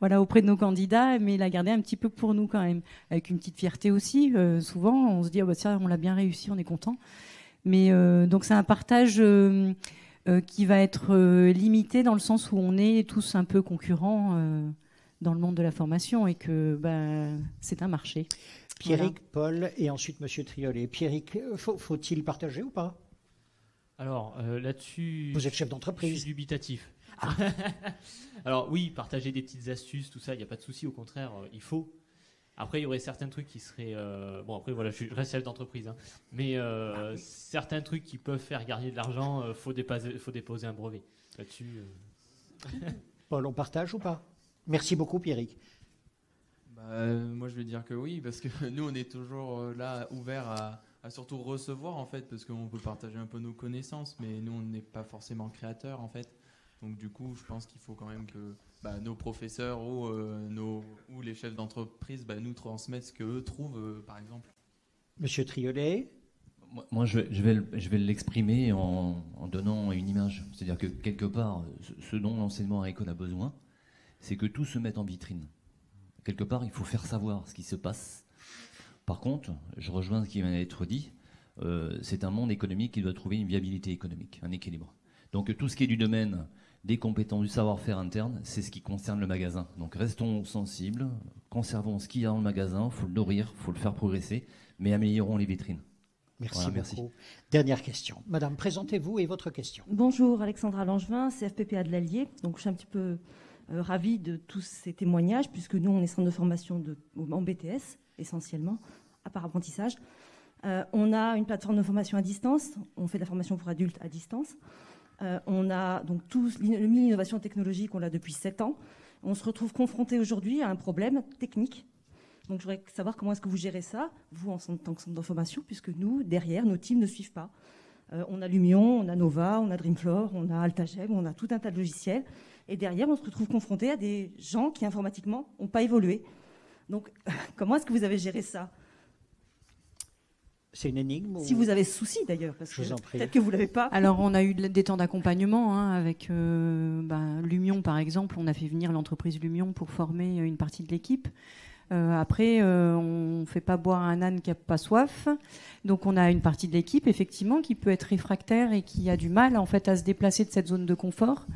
S9: voilà, auprès de nos candidats, mais la garder un petit peu pour nous quand même, avec une petite fierté aussi. Souvent, on se dit, tiens, on l'a bien réussi, on est content. Mais donc c'est un partage qui va être limité dans le sens où on est tous un peu concurrents dans le monde de la formation et que c'est un marché.
S1: Pierrick, Paul et ensuite Monsieur Triolet. Pierrick, faut-il partager ou pas?
S7: Alors là-dessus,
S1: vous êtes chef d'entreprise.
S7: Je suis dubitatif. Ah. Alors oui, partager des petites astuces, tout ça, il n'y a pas de souci. Au contraire, il faut. Après, il y aurait certains trucs qui seraient... Bon, après, voilà, je reste chef d'entreprise. Hein, mais certains trucs qui peuvent faire gagner de l'argent, faut déposer un brevet. Là-dessus...
S1: Paul, on partage ou pas? Merci beaucoup, Pierrick.
S8: Moi, je vais dire que oui, parce que nous, on est toujours là, ouverts à surtout recevoir, en fait, parce qu'on peut partager un peu nos connaissances, mais nous, on n'est pas forcément créateurs, en fait. Donc, du coup, je pense qu'il faut quand même que nos professeurs ou les chefs d'entreprise nous transmettent ce qu'eux trouvent, par exemple.
S1: Monsieur Triolet?
S5: Moi, je vais l'exprimer en donnant une image. C'est-à-dire que, quelque part, ce dont l'enseignement agricole a besoin, c'est que tout se mette en vitrine. Quelque part, il faut faire savoir ce qui se passe. Par contre, je rejoins ce qui vient d'être dit, c'est un monde économique qui doit trouver une viabilité économique, un équilibre. Donc tout ce qui est du domaine des compétences, du savoir-faire interne, c'est ce qui concerne le magasin. Donc restons sensibles, conservons ce qu'il y a dans le magasin, il faut le nourrir, il faut le faire progresser, mais améliorons les vitrines.
S1: Merci beaucoup. Merci. Dernière question. Madame, présentez-vous et votre question.
S13: Bonjour, Alexandra Langevin, CFPPA de l'Allier. Donc je suis un petit peu... ravi de tous ces témoignages, puisque nous, on est centre de formation en BTS, essentiellement, à part apprentissage. On a une plateforme de formation à distance. On fait de la formation pour adultes à distance. On a donc le milieu d'innovation technologique, on l'a depuis 7 ans. On se retrouve confronté aujourd'hui à un problème technique. Donc, je voudrais savoir comment est-ce que vous gérez ça, vous, en tant que centre de formation, puisque nous, derrière, nos teams ne suivent pas. On a Lumion, on a Nova, on a Dreamfloor, on a Altagem, on a tout un tas de logiciels. Et derrière, on se retrouve confronté à des gens qui, informatiquement, n'ont pas évolué. Donc, comment est-ce que vous avez géré ça ?
S1: C'est une énigme
S13: Si vous avez ce souci, d'ailleurs, parce que peut-être que vous ne l'avez pas.
S9: Alors, on a eu des temps d'accompagnement avec Lumion, par exemple. On a fait venir l'entreprise Lumion pour former une partie de l'équipe. Après, on ne fait pas boire un âne qui n'a pas soif. Donc, on a une partie de l'équipe, effectivement, qui peut être réfractaire et qui a du mal, en fait, à se déplacer de cette zone de confort.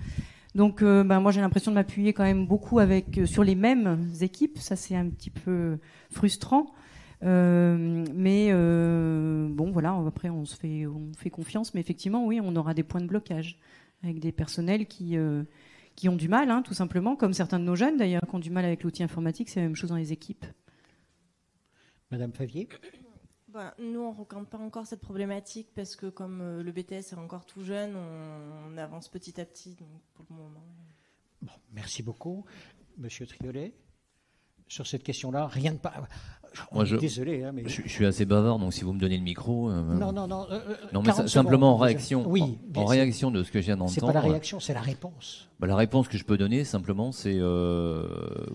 S9: Donc, moi, j'ai l'impression de m'appuyer quand même beaucoup sur les mêmes équipes. Ça, c'est un petit peu frustrant. Mais voilà, après, on fait confiance. Mais effectivement, oui, on aura des points de blocage avec des personnels qui ont du mal, tout simplement, comme certains de nos jeunes, d'ailleurs, qui ont du mal avec l'outil informatique. C'est la même chose dans les équipes.
S1: Madame Favier ?
S6: Nous, on ne rencontre pas encore cette problématique parce que comme le BTS est encore tout jeune, on avance petit à petit, donc pour le moment.
S1: Bon, merci beaucoup. Monsieur Triolet, sur cette question-là, rien de pas... Désolé, mais...
S5: Je suis assez bavard, donc si vous me donnez le micro...
S1: Non,
S5: mais simplement en réaction,
S1: oui,
S5: en réaction de ce que je viens d'entendre...
S1: C'est pas la réaction, c'est la réponse.
S5: La réponse que je peux donner, simplement, c'est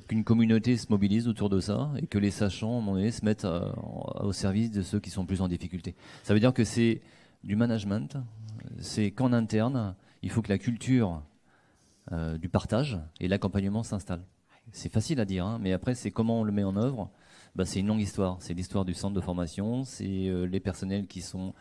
S5: qu'une communauté se mobilise autour de ça et que les sachants, à un moment donné, se mettent au service de ceux qui sont plus en difficulté. Ça veut dire que c'est du management, c'est qu'en interne, il faut que la culture du partage et l'accompagnement s'installe. C'est facile à dire, mais après, c'est comment on le met en œuvre. C'est une longue histoire. C'est l'histoire du centre de formation, c'est les personnels qui sont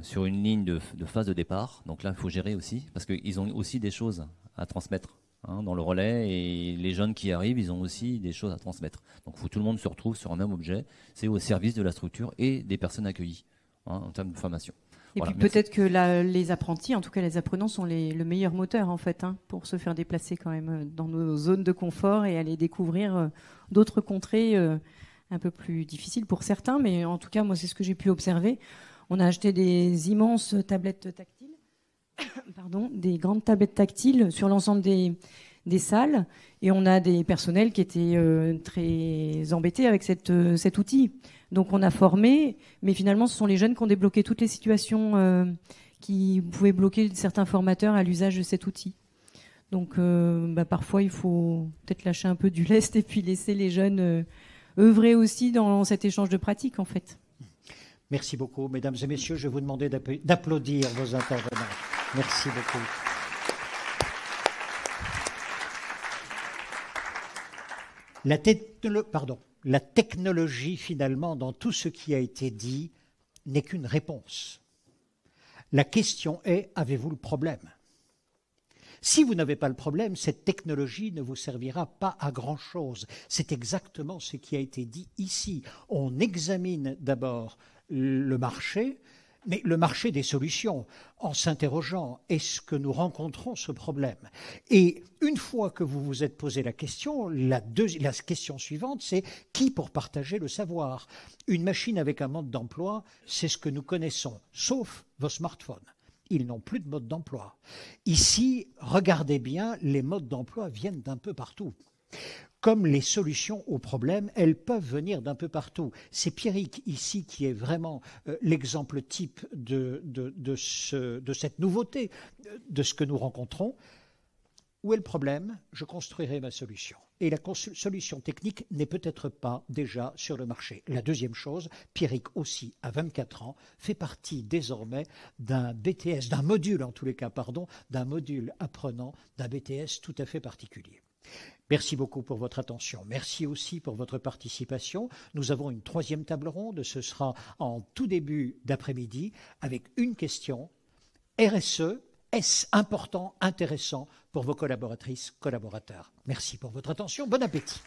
S5: sur une ligne de phase de départ. Donc là, il faut gérer aussi, parce qu'ils ont aussi des choses à transmettre dans le relais, et les jeunes qui arrivent, ils ont aussi des choses à transmettre. Donc il faut que tout le monde se retrouve sur un même objet. C'est au service de la structure et des personnes accueillies en termes de formation.
S9: Et puis peut-être que les apprentis, en tout cas les apprenants, sont le meilleur moteur en fait, pour se faire déplacer quand même dans nos zones de confort et aller découvrir d'autres contrées un peu plus difficiles pour certains. Mais en tout cas, moi, c'est ce que j'ai pu observer. On a acheté des immenses tablettes tactiles, des grandes tablettes tactiles sur l'ensemble des salles, et on a des personnels qui étaient très embêtés avec cet outil. Donc on a formé, mais finalement ce sont les jeunes qui ont débloqué toutes les situations qui pouvaient bloquer certains formateurs à l'usage de cet outil. Donc parfois il faut peut-être lâcher un peu du lest et puis laisser les jeunes œuvrer aussi dans cet échange de pratiques en fait.
S1: Merci beaucoup, mesdames et messieurs. Je vais vous demander d'applaudir vos intervenants. Merci beaucoup. La technologie, finalement, dans tout ce qui a été dit, n'est qu'une réponse. La question est, avez-vous le problème ? Si vous n'avez pas le problème, cette technologie ne vous servira pas à grand-chose. C'est exactement ce qui a été dit ici. On examine d'abord le marché, mais le marché des solutions, en s'interrogeant, est-ce que nous rencontrons ce problème ? Et une fois que vous vous êtes posé la question, la question suivante, c'est qui pour partager le savoir ? Une machine avec un mode d'emploi, c'est ce que nous connaissons, sauf vos smartphones. Ils n'ont plus de mode d'emploi. Ici, regardez bien, les modes d'emploi viennent d'un peu partout. Comme les solutions aux problèmes, elles peuvent venir d'un peu partout. C'est Pierrick ici qui est vraiment l'exemple type de cette nouveauté, de ce que nous rencontrons. Où est le problème ? Je construirai ma solution. Et la solution technique n'est peut-être pas déjà sur le marché. La deuxième chose, Pierrick aussi, à 24 ans, fait partie désormais d'un BTS, d'un module en tous les cas, d'un module apprenant d'un BTS tout à fait particulier. Merci beaucoup pour votre attention. Merci aussi pour votre participation. Nous avons une troisième table ronde. Ce sera en tout début d'après-midi avec une question. RSE, est-ce important, intéressant pour vos collaboratrices, collaborateurs ? Merci pour votre attention. Bon appétit.